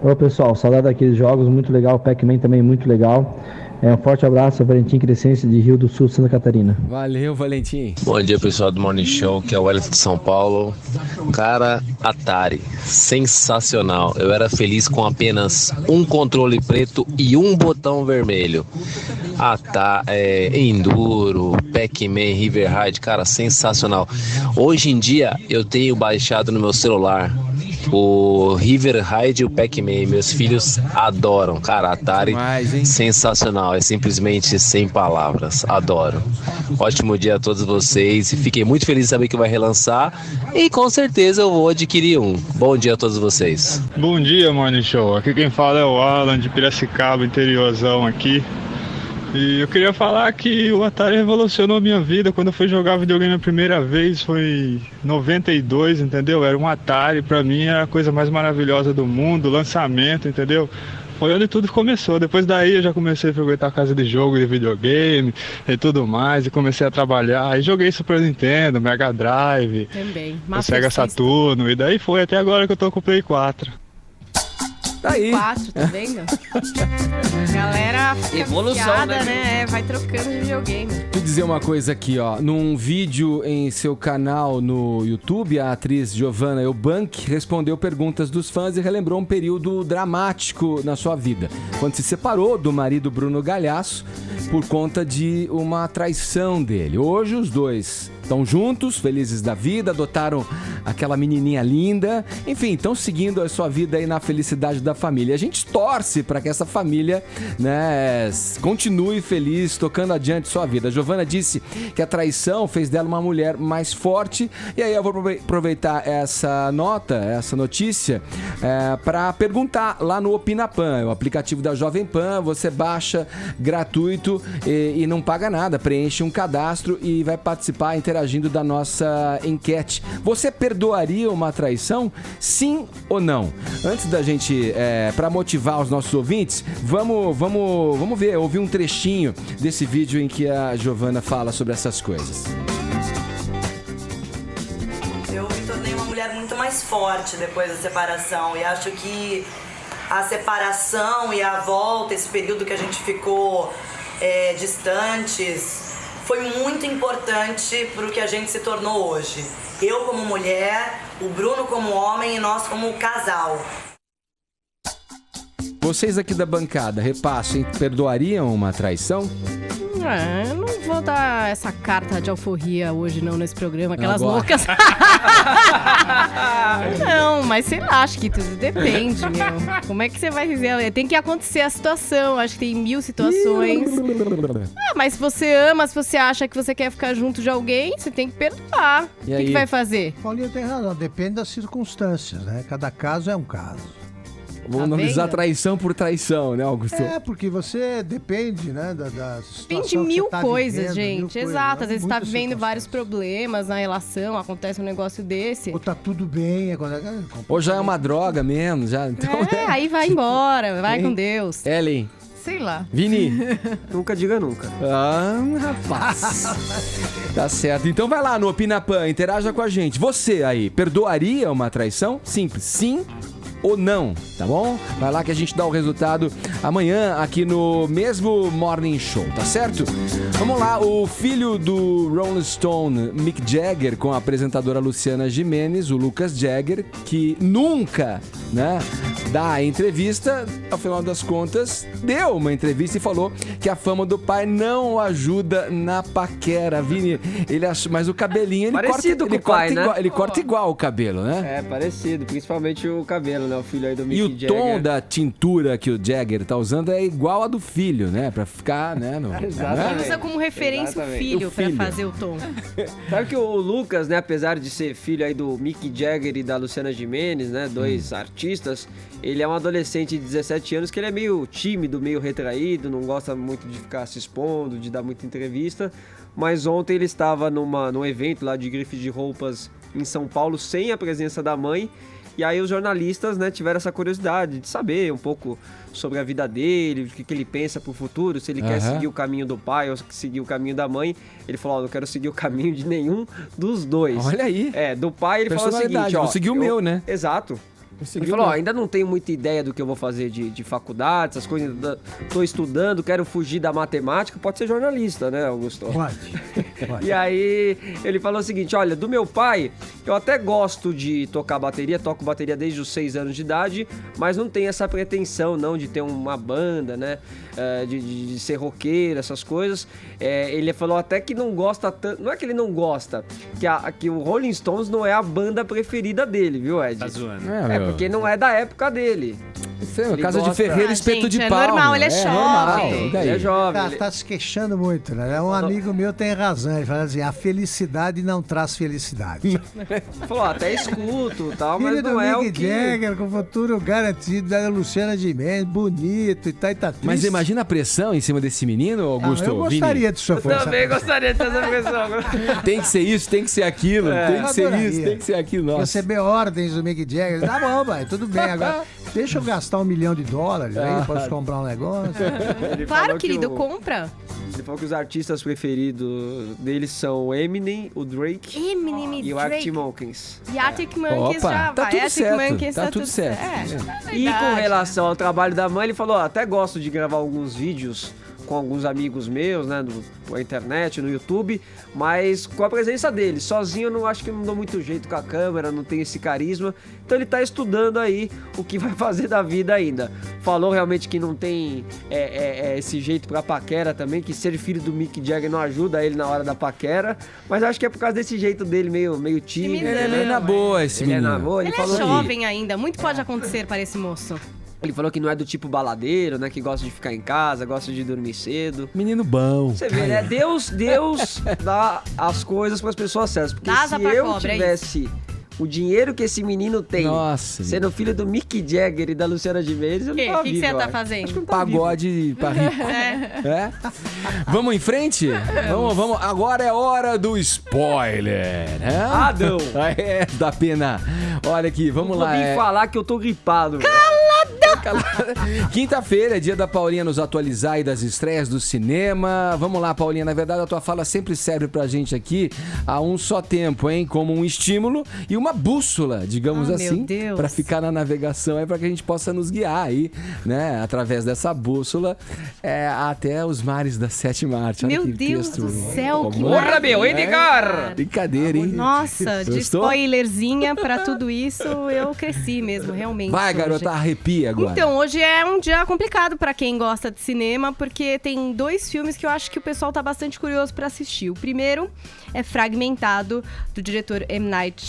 Speaker 17: Ô pessoal, saudade daqueles jogos, muito legal, o Pac-Man também muito legal. Um forte abraço, Valentim Crescense de Rio do Sul, Santa Catarina.
Speaker 1: Valeu, Valentim.
Speaker 18: Bom dia, pessoal do Morning Show, que é o Wellington de São Paulo. Cara, Atari, sensacional. Eu era feliz com apenas um controle preto e um botão vermelho. Enduro, Pac-Man, River Ride, cara, sensacional. Hoje em dia, eu tenho baixado no meu celular o River Ride e o Pac-Man. Meus filhos adoram, cara. Atari, sensacional. É simplesmente sem palavras. Adoro. Ótimo dia a todos vocês. Fiquei muito feliz de saber que vai relançar. E com certeza eu vou adquirir um. Bom dia a todos vocês.
Speaker 19: Bom dia, Morning Show. Aqui quem fala é o Alan de Piracicaba, interiorzão aqui. E eu queria falar que o Atari revolucionou a minha vida. Quando eu fui jogar videogame a primeira vez foi em 92, entendeu? Era um Atari, pra mim era a coisa mais maravilhosa do mundo, lançamento, entendeu? Foi onde tudo começou. Depois daí eu já comecei a frequentar a casa de jogo, de videogame e tudo mais. E comecei a trabalhar. Aí joguei Super Nintendo, Mega Drive, o Sega Saturno. E daí foi até agora que eu tô com o Play 4.
Speaker 1: Tá aí.
Speaker 2: 4, tá vendo? Galera fica
Speaker 3: evolução,
Speaker 2: né? Vai trocando de videogame.
Speaker 1: Deixa eu dizer uma coisa aqui, ó. Num vídeo em seu canal no YouTube, a atriz Giovanna Eubank respondeu perguntas dos fãs e relembrou um período dramático na sua vida, quando se separou do marido Bruno Galhaço por conta de uma traição dele. Hoje os dois estão juntos, felizes da vida, adotaram aquela menininha linda, enfim, estão seguindo a sua vida aí na felicidade da família. A gente torce para que essa família, né, continue feliz, tocando adiante sua vida. A Giovanna disse que a traição fez dela uma mulher mais forte, e aí eu vou aproveitar essa notícia, para perguntar lá no Opinapan, o aplicativo da Jovem Pan. Você baixa gratuito e não paga nada, preenche um cadastro e vai participar interagindo da nossa enquete. Você perdoaria uma traição? Sim ou não? Antes da gente, para motivar os nossos ouvintes, vamos ouvir um trechinho desse vídeo em que a Giovanna fala sobre essas coisas.
Speaker 20: mais forte depois da separação. E acho que a separação e a volta, esse período que a gente ficou distantes, foi muito importante para o que a gente se tornou hoje. Eu como mulher, o Bruno como homem e nós como casal.
Speaker 1: Vocês aqui da bancada, repassem, perdoariam uma traição?
Speaker 2: Eu não vou dar essa carta de alforria hoje não nesse programa, aquelas
Speaker 1: Agora.
Speaker 2: loucas. Não, mas sei lá, acho que tudo depende, meu. Como é que você vai dizer? Tem que acontecer a situação, acho que tem 1000 situações. Mas se você ama, se você acha que você quer ficar junto de alguém, você tem que perdoar. O que vai fazer?
Speaker 5: Paulinha tem razão, depende das circunstâncias, né? Cada caso é um caso.
Speaker 1: Vamos analisar traição por traição, né, Augusto?
Speaker 5: Porque você depende, né, da situação.
Speaker 2: Depende de mil
Speaker 5: que você
Speaker 2: coisas,
Speaker 5: vivendo,
Speaker 2: gente. Exato. Às vezes você tá vivendo vários problemas na relação, acontece um negócio desse.
Speaker 5: Ou tá tudo bem.
Speaker 1: Ou já é uma droga mesmo, já. Então,
Speaker 2: aí vai embora, vai com Deus.
Speaker 1: Ellen.
Speaker 4: Sei lá.
Speaker 1: Vini.
Speaker 3: Nunca diga nunca.
Speaker 1: Ah, rapaz. Tá certo. Então vai lá no Opinapan, interaja com a gente. Você aí, perdoaria uma traição? Simples. Sim ou não, tá bom? Vai lá que a gente dá o resultado amanhã aqui no mesmo Morning Show, tá certo? Vamos lá, o filho do Rolling Stone, Mick Jagger, com a apresentadora Luciana Gimenez, o Lucas Jagger, que nunca, né, dá entrevista, ao final das contas, deu uma entrevista e falou que a fama do pai não o ajuda na paquera. Vini, ele acha, mas o cabelinho, ele
Speaker 3: parecido
Speaker 1: corta,
Speaker 3: com o pai, né?
Speaker 1: igual, ele corta igual o cabelo, né?
Speaker 3: É, parecido, principalmente o cabelo, né? O filho aí do Mick
Speaker 1: E o
Speaker 3: Jagger.
Speaker 1: tom da tintura que o Jagger tá usando é igual a do filho, né? Pra ficar, né?
Speaker 2: Ele usa como referência o filho pra fazer o tom.
Speaker 3: Sabe que o Lucas, né, apesar de ser filho aí do Mick Jagger e da Luciana Gimenez, né, dois artistas, ele é um adolescente de 17 anos que ele é meio tímido, meio retraído, não gosta muito de ficar se expondo, de dar muita entrevista, mas ontem ele estava num evento lá de grife de roupas em São Paulo sem a presença da mãe. E aí os jornalistas, né, tiveram essa curiosidade de saber um pouco sobre a vida dele, o que ele pensa pro futuro, se ele quer seguir o caminho do pai ou seguir o caminho da mãe. Ele falou, não quero seguir o caminho de nenhum dos dois.
Speaker 1: Olha aí.
Speaker 3: Do pai ele falou o seguinte,
Speaker 1: vou seguir o meu, né?
Speaker 3: Exato. Ele falou, ainda não tenho muita ideia do que eu vou fazer de faculdade, essas coisas, tô estudando, quero fugir da matemática, pode ser jornalista, né, Augusto?
Speaker 5: Pode.
Speaker 3: E aí ele falou o seguinte, olha, do meu pai, eu até gosto de tocar bateria, toco bateria desde os 6 anos de idade, mas não tenho essa pretensão, não, de ter uma banda, né, de ser roqueiro, essas coisas. Ele falou até que não gosta tanto, não é que ele não gosta, que o Rolling Stones não é a banda preferida dele, viu, Ed?
Speaker 7: Tá zoando.
Speaker 3: Porque não é da época dele.
Speaker 1: Isso é casa de Ferreira, espeto de pau.
Speaker 2: É normal, ele é jovem.
Speaker 3: Ele é jovem.
Speaker 5: Tá se queixando muito, né? Um amigo meu tem razão. Ele fala assim, a felicidade não traz felicidade.
Speaker 3: Falou, até escuto e tal, mas
Speaker 5: Filho
Speaker 3: não
Speaker 5: do
Speaker 3: é
Speaker 5: Mick
Speaker 3: o que...
Speaker 5: Jagger, com futuro garantido, da Luciana Gimenez, bonito e tal, e tá triste.
Speaker 1: Mas imagina a pressão em cima desse menino, Augusto.
Speaker 5: Eu gostaria de sofrer
Speaker 3: Eu também gostaria de ter essa pressão.
Speaker 1: Tem que ser isso, tem que ser aquilo, tem que ser isso, tem que ser aquilo. Nossa.
Speaker 5: Receber ordens do Mick Jagger, tá bom, pai, tudo bem. Agora, deixa eu gastar $1 milhão, aí eu posso comprar um negócio.
Speaker 2: Claro, querido, compra.
Speaker 3: Ele falou que os artistas preferidos deles são o Eminem, o Drake e o Arctic Monkeys.
Speaker 2: E Arctic Monkeys já
Speaker 1: tá
Speaker 2: vai.
Speaker 1: tudo
Speaker 2: Arctic
Speaker 1: certo,
Speaker 2: Monkeys
Speaker 1: tá tudo certo.
Speaker 3: E com relação ao trabalho da mãe, ele falou, até gosto de gravar alguns vídeos com alguns amigos meus, né, na internet, no YouTube, mas com a presença dele. Sozinho eu não acho que não dou muito jeito com a câmera, não tem esse carisma. Então ele tá estudando aí o que vai fazer da vida ainda. Falou realmente que não tem esse jeito pra paquera também, que ser filho do Mick Jagger não ajuda ele na hora da paquera, mas acho que é por causa desse jeito dele meio tímido.
Speaker 1: Ele é na boa, esse menino.
Speaker 3: É na boa,
Speaker 2: ele
Speaker 3: falou
Speaker 2: é jovem ainda, muito pode acontecer para esse moço.
Speaker 3: Ele falou que não é do tipo baladeiro, né? Que gosta de ficar em casa, gosta de dormir cedo.
Speaker 1: Menino bom.
Speaker 3: Você vê, né? Deus dá as coisas para as pessoas certas. Porque se eu tivesse o dinheiro que esse menino tem, sendo filho do Mick Jagger e da Luciana Gimenez, eu não tava vivo.
Speaker 2: O que você tá fazendo?
Speaker 1: Pagode pra rico. Vamos em frente? Vamos. Agora é hora do spoiler.
Speaker 3: Não.
Speaker 1: Da pena. Olha aqui, vamos lá.
Speaker 3: Eu vou falar que eu tô gripado.
Speaker 2: Cala a
Speaker 1: Quinta-feira é dia da Paulinha nos atualizar aí das estreias do cinema. Vamos lá, Paulinha. Na verdade, a tua fala sempre serve pra gente aqui a um só tempo, hein? Como um estímulo e uma bússola, digamos assim, pra ficar na navegação, para que a gente possa nos guiar aí, né? Através dessa bússola até os mares da Sétima Arte.
Speaker 2: Meu Deus do céu, que
Speaker 3: Porra, meu, Edgar!
Speaker 1: Brincadeira, hein?
Speaker 2: Nossa, de spoilerzinha pra tudo isso, eu cresci mesmo, realmente.
Speaker 1: Vai, garota, arrepia agora.
Speaker 2: Então, hoje é um dia complicado pra quem gosta de cinema, porque tem 2 filmes que eu acho que o pessoal tá bastante curioso pra assistir. O primeiro é Fragmentado, do diretor M. Night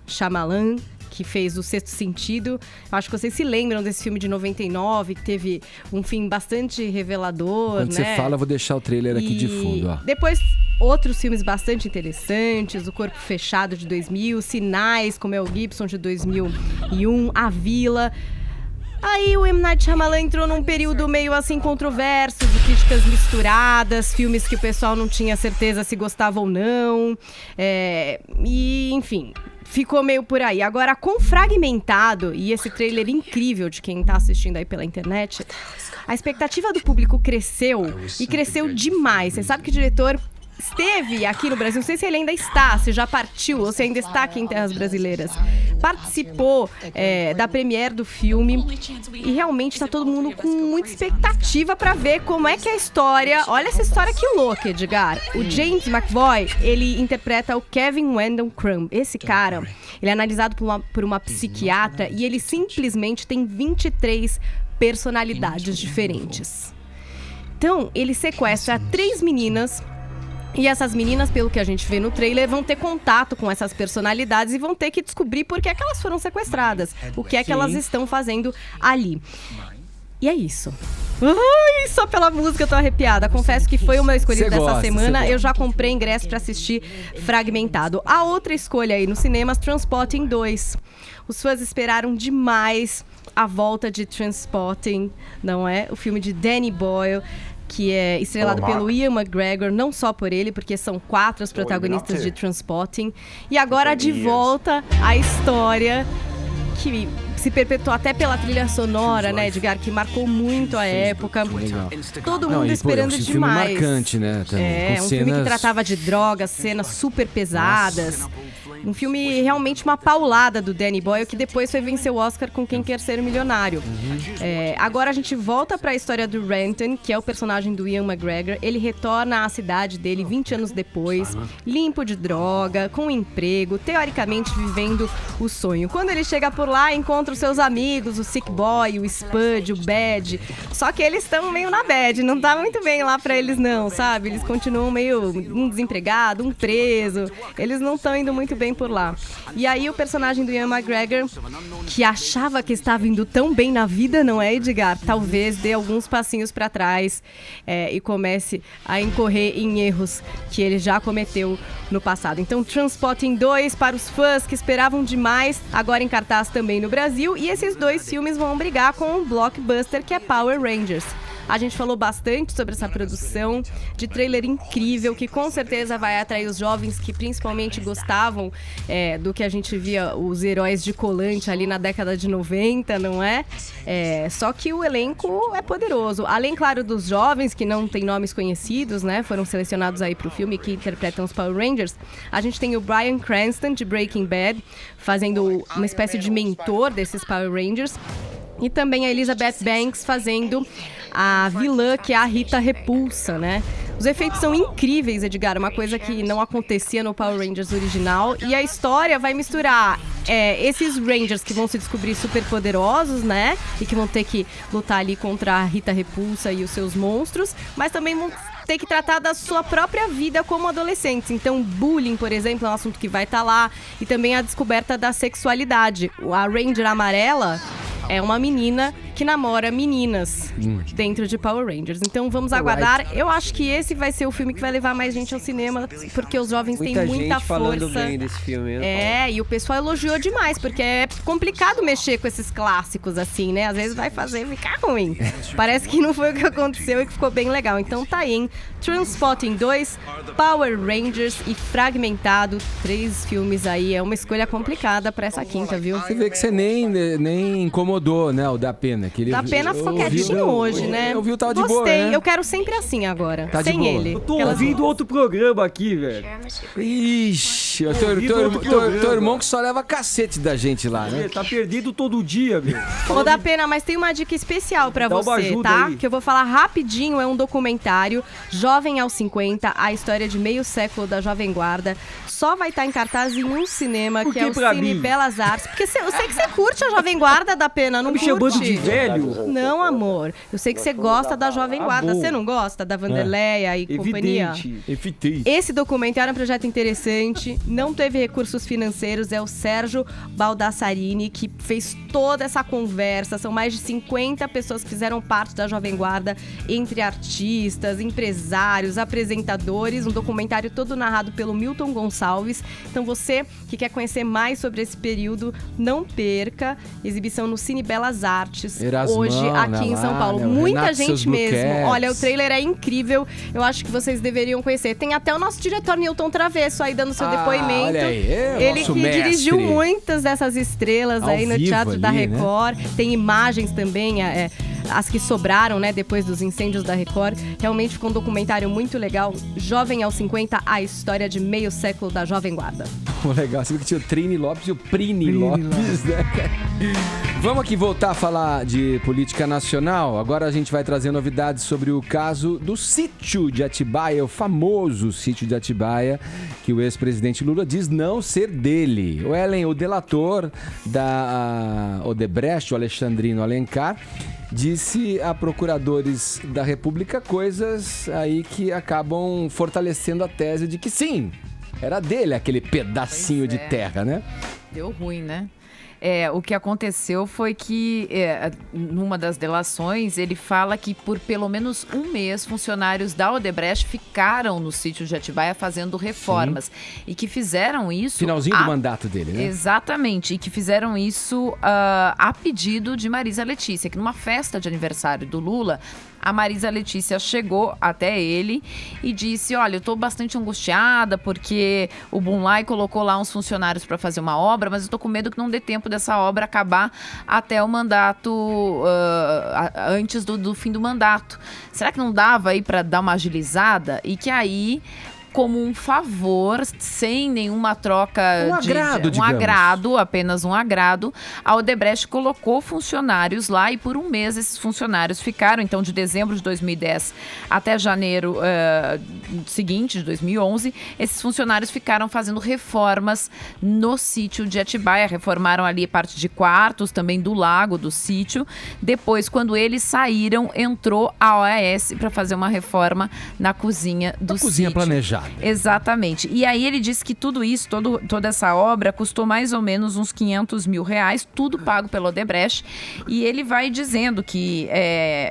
Speaker 2: Shyamalan, que fez O Sexto Sentido. Eu acho que vocês se lembram desse filme de 99, que teve um fim bastante revelador,
Speaker 1: Quando você fala, eu vou deixar o trailer aqui de fundo, ó.
Speaker 2: Depois, outros filmes bastante interessantes, O Corpo Fechado, de 2000, Sinais, com Mel Gibson, de 2001, A Vila. Aí o M. Night Shyamalan entrou num período meio assim controverso, de críticas misturadas, filmes que o pessoal não tinha certeza se gostava ou não, e enfim, ficou meio por aí. Agora, com Fragmentado e esse trailer incrível de quem tá assistindo aí pela internet, a expectativa do público cresceu, e cresceu demais. Você sabe que o diretor esteve aqui no Brasil, não sei se ele ainda está, se já partiu ou se ainda está aqui em terras brasileiras. Participou da premiere do filme e realmente está todo mundo com muita expectativa para ver como é que é a história. Olha essa história que louca, Edgar. O James McAvoy, ele interpreta o Kevin Wendell Crumb. Esse cara, ele é analisado por uma psiquiatra e ele simplesmente tem 23 personalidades diferentes. Então, ele sequestra 3 meninas. E essas meninas, pelo que a gente vê no trailer, vão ter contato com essas personalidades e vão ter que descobrir por que é que elas foram sequestradas. O que é que elas estão fazendo ali. E é isso. Ai, só pela música eu tô arrepiada. Confesso que foi o meu escolhido dessa semana. Eu já comprei ingresso pra assistir Fragmentado. A outra escolha aí nos cinemas, Trainspotting 2. Os fãs esperaram demais a volta de Trainspotting, não é? O filme de Danny Boyle, que é estrelado pelo Ian McGregor, não só por ele, porque são 4 os protagonistas de Trainspotting. E agora de volta a história que se perpetuou até pela trilha sonora, né, Edgar, que marcou muito a época. Todo mundo esperando demais.
Speaker 1: Filme marcante, né? Também,
Speaker 2: um filme que tratava de drogas, cenas super pesadas. Um filme realmente uma paulada do Danny Boyle, que depois foi vencer o Oscar com Quem Quer Ser Milionário. Agora a gente volta para a história do Renton, que é o personagem do Ian McGregor. Ele retorna à cidade dele 20 anos depois, limpo de droga, com emprego, teoricamente vivendo o sonho. Quando ele chega por lá, encontra os seus amigos, o Sick Boy, o Spud, o Bad. Só que eles estão meio na bad, não tá muito bem lá pra eles não, sabe? Eles continuam meio um desempregado, um preso. Eles não estão indo muito bem por lá. E aí o personagem do Ian McGregor, que achava que estava indo tão bem na vida, não é, Edgar? Talvez dê alguns passinhos pra trás e comece a incorrer em erros que ele já cometeu no passado. Então, Trainspotting 2 para os fãs que esperavam demais, agora em cartaz também no Brasil. E esses 2 filmes vão brigar com um blockbuster que é Power Rangers. A gente falou bastante sobre essa produção de trailer incrível, que com certeza vai atrair os jovens que principalmente gostavam do que a gente via os heróis de colante ali na década de 90, não é? Só que o elenco é poderoso. Além, claro, dos jovens que não têm nomes conhecidos, né? Foram selecionados aí pro filme, que interpretam os Power Rangers. A gente tem o Bryan Cranston, de Breaking Bad, fazendo uma espécie de mentor desses Power Rangers. E também a Elizabeth Banks fazendo a vilã, que é a Rita Repulsa, né? Os efeitos são incríveis, Edgar, uma coisa que não acontecia no Power Rangers original. E a história vai misturar esses Rangers que vão se descobrir super poderosos, né? E que vão ter que lutar ali contra a Rita Repulsa e os seus monstros, mas também vão ter que tratar da sua própria vida como adolescentes. Então, bullying, por exemplo, é um assunto que vai estar lá. E também a descoberta da sexualidade. A Ranger amarela é uma menina que namora meninas dentro de Power Rangers. Então vamos aguardar. Eu acho que esse vai ser o filme que vai levar mais gente ao cinema, porque os jovens têm muita
Speaker 3: gente falando
Speaker 2: força.
Speaker 3: Bem desse filme,
Speaker 2: e o pessoal elogiou demais, porque é complicado mexer com esses clássicos assim, né? Às vezes vai fazer ficar ruim. Parece que não foi o que aconteceu e que ficou bem legal. Então tá aí, hein? Trainspotting 2, Power Rangers e Fragmentado, 3 filmes aí. É uma escolha complicada pra essa quinta, viu?
Speaker 1: Você vê que você nem incomodou, né, o da pena. Que
Speaker 2: Da Pena ficou quietinho hoje, né?
Speaker 1: Eu vi o tal de
Speaker 2: Gostei.
Speaker 1: boa, né?
Speaker 2: Eu quero sempre assim agora.
Speaker 1: Tá de
Speaker 2: sem
Speaker 1: boa.
Speaker 2: ele.
Speaker 3: Eu tô ouvindo outro programa aqui, velho.
Speaker 1: Ixi, teu irmão que só leva cacete da gente lá, né?
Speaker 3: Tá perdido todo dia, meu.
Speaker 2: Ô, Da Pena, mas tem uma dica especial pra
Speaker 3: Dá uma
Speaker 2: você,
Speaker 3: ajuda
Speaker 2: tá?
Speaker 3: aí.
Speaker 2: Que eu vou falar rapidinho, é um documentário, Jovem aos 50, a história de meio século da Jovem Guarda. Só vai estar em cartaz em um cinema, que é o Cine Belas Artes. Porque eu sei que você curte a Jovem Guarda, Da Pena, não
Speaker 3: me
Speaker 2: curte?
Speaker 3: chamando de velho?
Speaker 2: Não, amor. Eu sei que você gosta da Jovem Guarda.
Speaker 3: bom.
Speaker 2: Você não gosta da Vanderleia e companhia?
Speaker 1: Evidente.
Speaker 2: Esse documentário é um projeto interessante, não teve recursos financeiros, é o Sérgio Baldassarini que fez toda essa conversa. São mais de 50 pessoas que fizeram parte da Jovem Guarda, entre artistas, empresários, apresentadores. Um documentário todo narrado pelo Milton Gonçalves. Então você que quer conhecer mais sobre esse período, não perca. Exibição no Cine Belas Artes,
Speaker 1: Erasmão,
Speaker 2: hoje aqui em São Paulo.
Speaker 1: né?
Speaker 2: Muita
Speaker 1: Renato, seus
Speaker 2: gente
Speaker 1: Blue
Speaker 2: mesmo.
Speaker 1: Cats.
Speaker 2: Olha, o trailer é incrível. Eu acho que vocês deveriam conhecer. Tem até o nosso diretor Nilton Travesso aí dando seu depoimento.
Speaker 1: Olha aí,
Speaker 2: Ele
Speaker 1: nosso
Speaker 2: que
Speaker 1: mestre.
Speaker 2: dirigiu muitas dessas estrelas
Speaker 1: Ao
Speaker 2: aí no
Speaker 1: vivo
Speaker 2: Teatro da
Speaker 1: ali, né?
Speaker 2: Record. Tem imagens também, as que sobraram, né, depois dos incêndios da Record. Realmente ficou um documentário muito legal. Jovem aos 50, a história de meio século da Jovem Guarda.
Speaker 1: Legal, você viu que tinha o Trini Lopes e o Prini Lopes, né? Vamos aqui voltar a falar de política nacional. Agora a gente vai trazer novidades sobre o caso do sítio de Atibaia, o famoso sítio de Atibaia, que o ex-presidente Lula diz não ser dele. O Ellen, o delator da Odebrecht, o Alexandrino Alencar, disse a procuradores da República coisas aí que acabam fortalecendo a tese de que sim, era dele aquele pedacinho de terra, né?
Speaker 4: Deu ruim, né? O que aconteceu foi que, numa das delações, ele fala que por pelo menos um mês, funcionários da Odebrecht ficaram no sítio de Atibaia fazendo reformas. Sim. E que fizeram isso...
Speaker 1: Finalzinho do mandato dele, né?
Speaker 4: Exatamente. E que fizeram isso a pedido de Marisa Letícia, que numa festa de aniversário do Lula, a Marisa Letícia chegou até ele e disse, olha, eu tô bastante angustiada porque o Bunlai colocou lá uns funcionários para fazer uma obra, mas eu tô com medo que não dê tempo dessa obra acabar até o mandato, antes do fim do mandato. Será que não dava aí para dar uma agilizada? E que aí, como um favor, sem nenhuma troca apenas um agrado, a Odebrecht colocou funcionários lá e por um mês esses funcionários ficaram, então de dezembro de 2010 até janeiro seguinte, de 2011, esses funcionários ficaram fazendo reformas no sítio de Atibaia, reformaram ali parte de quartos, também do lago, do sítio. Depois, quando eles saíram, entrou a OAS para fazer uma reforma na cozinha do sítio.
Speaker 1: Cozinha planejada.
Speaker 4: Exatamente. E aí ele disse que tudo isso, toda essa obra custou mais ou menos uns R$500 mil, tudo pago pela Odebrecht. E ele vai dizendo que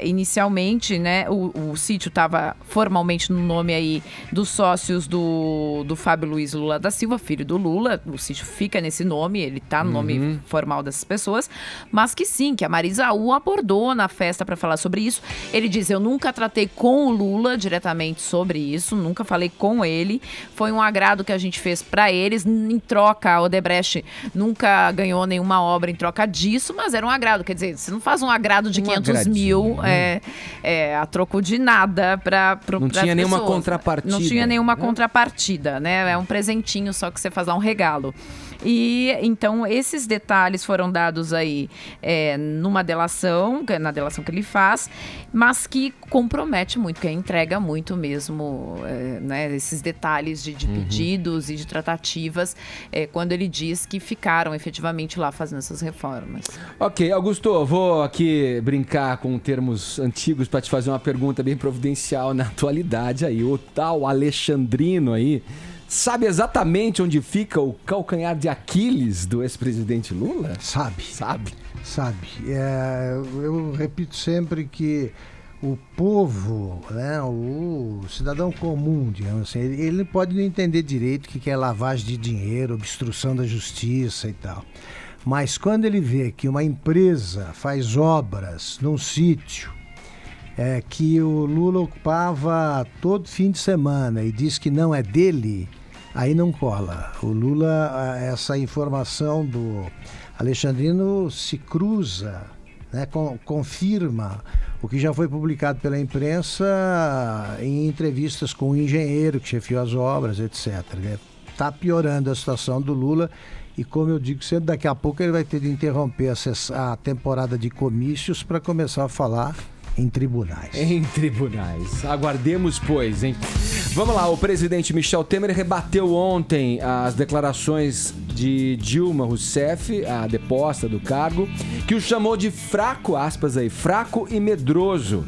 Speaker 4: inicialmente, né, o sítio estava formalmente no nome aí dos sócios do Fábio Luiz Lula da Silva, filho do Lula. O sítio fica nesse nome, ele tá no nome formal dessas pessoas. Mas que sim, que a Marisa o abordou na festa para falar sobre isso. Ele diz, eu nunca tratei com o Lula diretamente sobre isso, nunca falei com ele. Foi um agrado que a gente fez para eles. Em troca, a Odebrecht nunca ganhou nenhuma obra em troca disso, mas era um agrado. Quer dizer, você não faz um agrado de 500 mil a troco de nada para
Speaker 1: Não tinha nenhuma contrapartida.
Speaker 4: Não tinha nenhuma contrapartida, né? É um presentinho só que você faz lá, um regalo. E então esses detalhes foram dados aí numa delação, na delação que ele faz, mas que compromete muito, que entrega muito mesmo, né, esses detalhes de pedidos e de tratativas, quando ele diz que ficaram efetivamente lá fazendo essas reformas.
Speaker 1: Ok, Augusto, vou aqui brincar com termos antigos para te fazer uma pergunta bem providencial na atualidade aí. O tal Alexandrino aí sabe exatamente onde fica o calcanhar de Aquiles do ex-presidente Lula?
Speaker 5: Sabe. Eu repito sempre que o povo, né, o cidadão comum, digamos assim, ele pode não entender direito o que é lavagem de dinheiro, obstrução da justiça e tal. Mas quando ele vê que uma empresa faz obras num sítio que o Lula ocupava todo fim de semana e diz que não é dele, aí não cola. O Lula, essa informação do Alexandrino se cruza né, confirma o que já foi publicado pela imprensa em entrevistas com o engenheiro que chefiou as obras, etc. Está piorando a situação do Lula e, como eu digo sempre, daqui a pouco ele vai ter de interromper a temporada de comícios para começar a falar em tribunais.
Speaker 1: Em tribunais. Aguardemos, pois, hein? Vamos lá, o presidente Michel Temer rebateu ontem as declarações de Dilma Rousseff, a deposta do cargo, que o chamou de fraco, aspas aí, fraco e medroso,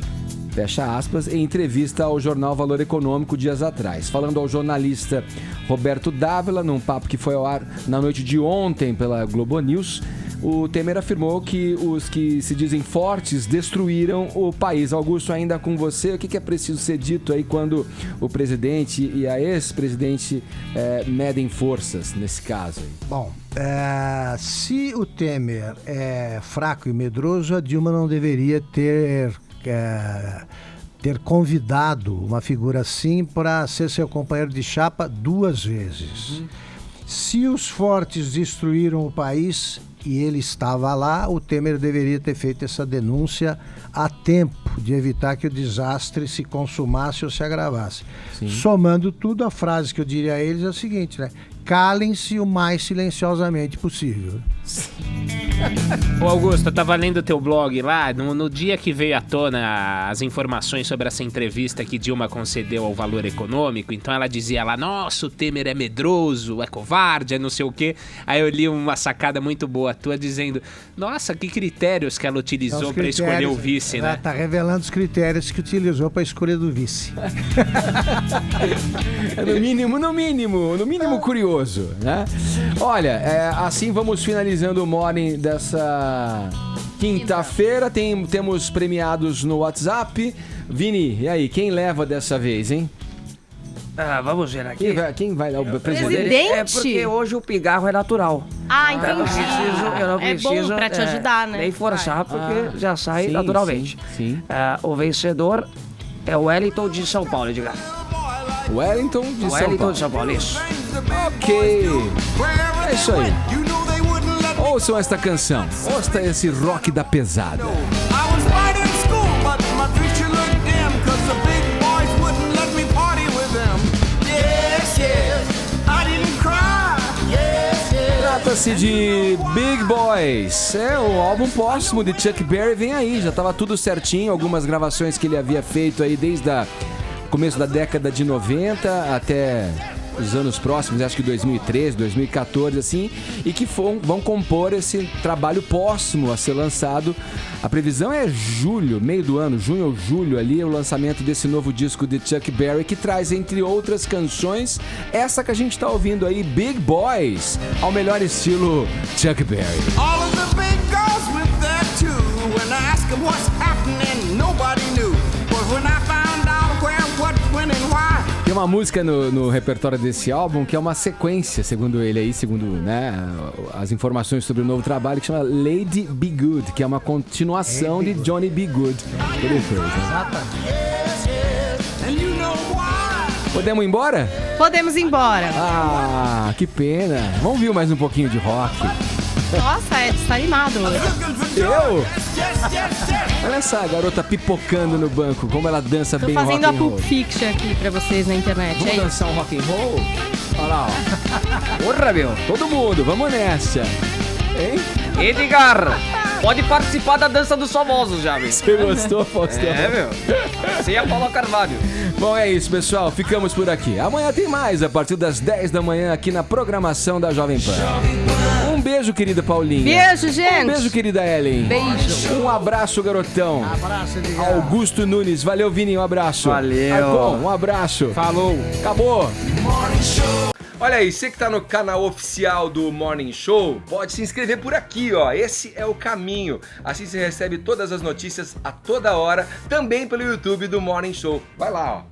Speaker 1: fecha aspas, em entrevista ao jornal Valor Econômico dias atrás. Falando ao jornalista Roberto Dávila, num papo que foi ao ar na noite de ontem pela Globo News, o Temer afirmou que os que se dizem fortes destruíram o país. Augusto, ainda com você, o que é preciso ser dito aí quando o presidente e a ex-presidente medem forças nesse caso aí?
Speaker 5: Bom, se o Temer é fraco e medroso, a Dilma não deveria ter convidado uma figura assim para ser seu companheiro de chapa 2 vezes. Se os fortes destruíram o país e ele estava lá, o Temer deveria ter feito essa denúncia a tempo de evitar que o desastre se consumasse ou se agravasse. Sim. Somando tudo, a frase que eu diria a eles é a seguinte, né? Calem-se o mais silenciosamente possível.
Speaker 7: Ô Augusto, eu tava lendo o teu blog lá, no dia que veio à tona as informações sobre essa entrevista que Dilma concedeu ao Valor Econômico, então ela dizia lá, nossa, o Temer é medroso, é covarde, é não sei o quê. Aí eu li uma sacada muito boa tua dizendo, nossa, que critérios que ela utilizou para escolher o vice,
Speaker 5: ela,
Speaker 7: né?
Speaker 5: Ela tá revelando os critérios que utilizou para a escolha do vice.
Speaker 1: No mínimo curioso, né? Olha, assim vamos finalizando o Morning dessa quinta-feira. Temos premiados no WhatsApp. Vini, e aí, quem leva dessa vez, hein?
Speaker 3: Vamos ver aqui.
Speaker 1: Quem vai dar o
Speaker 2: presidente?
Speaker 3: É porque hoje o pigarro é natural.
Speaker 2: Ah, entendi.
Speaker 3: Eu não preciso
Speaker 2: é bom pra te ajudar, né?
Speaker 3: Nem forçar, porque já sai
Speaker 1: sim,
Speaker 3: naturalmente.
Speaker 1: Sim.
Speaker 3: O vencedor é o Wellington de São Paulo, Edgar.
Speaker 1: Wellington de São Paulo,
Speaker 3: isso.
Speaker 1: Ok. É isso aí. Ouçam esta canção. Ouça esse rock da pesada. Trata-se de Big Boys. O álbum póstumo de Chuck Berry vem aí. Já estava tudo certinho. Algumas gravações que ele havia feito aí desde o começo da década de 90 até os anos próximos, acho que 2013, 2014, assim, e que vão compor esse trabalho póstumo a ser lançado. A previsão é julho, meio do ano, junho ou julho ali, o lançamento desse novo disco de Chuck Berry, que traz, entre outras canções, essa que a gente tá ouvindo aí, Big Boys, ao melhor estilo Chuck Berry. All of the big girls went there too. When I asked them what's happening, nobody knew. But when I found out where, what, when and why. Tem uma música no repertório desse álbum que é uma sequência, segundo ele aí, segundo, né, as informações sobre o novo trabalho, que chama Lady Be Good, que é uma continuação de Johnny Be Good. Podemos ir embora?
Speaker 2: Podemos ir embora.
Speaker 1: Ah, que pena. Vamos ouvir mais um pouquinho de rock.
Speaker 2: Nossa, Ed, está animado hoje.
Speaker 1: Eu? Olha essa garota pipocando no banco, como ela dança bem rock and roll.
Speaker 2: Tô fazendo a Pulp Fiction aqui pra vocês na internet.
Speaker 1: Vamos dançar um rock and roll? Olha lá, ó. Porra, meu. Todo mundo, vamos nessa. Hein?
Speaker 3: Edgar, pode participar da dança dos famosos já, meu.
Speaker 1: Você gostou, Faustão?
Speaker 3: Meu. Você e a Paula Carvalho.
Speaker 1: Bom, é isso, pessoal. Ficamos por aqui. Amanhã tem mais, a partir das 10 da manhã, aqui na programação da Jovem Pan. Um beijo, querida Paulinha.
Speaker 2: Beijo, gente.
Speaker 1: Um beijo, querida Ellen.
Speaker 2: Beijo.
Speaker 1: Um abraço, garotão.
Speaker 5: Abraço, Edgar.
Speaker 1: Augusto Nunes. Valeu, Vini. Um abraço.
Speaker 3: Valeu.
Speaker 1: Arcon, um abraço.
Speaker 7: Falou.
Speaker 1: Acabou. Olha aí, você que tá no canal oficial do Morning Show, pode se inscrever por aqui, ó. Esse é o caminho. Assim você recebe todas as notícias a toda hora, também pelo YouTube do Morning Show. Vai lá, ó.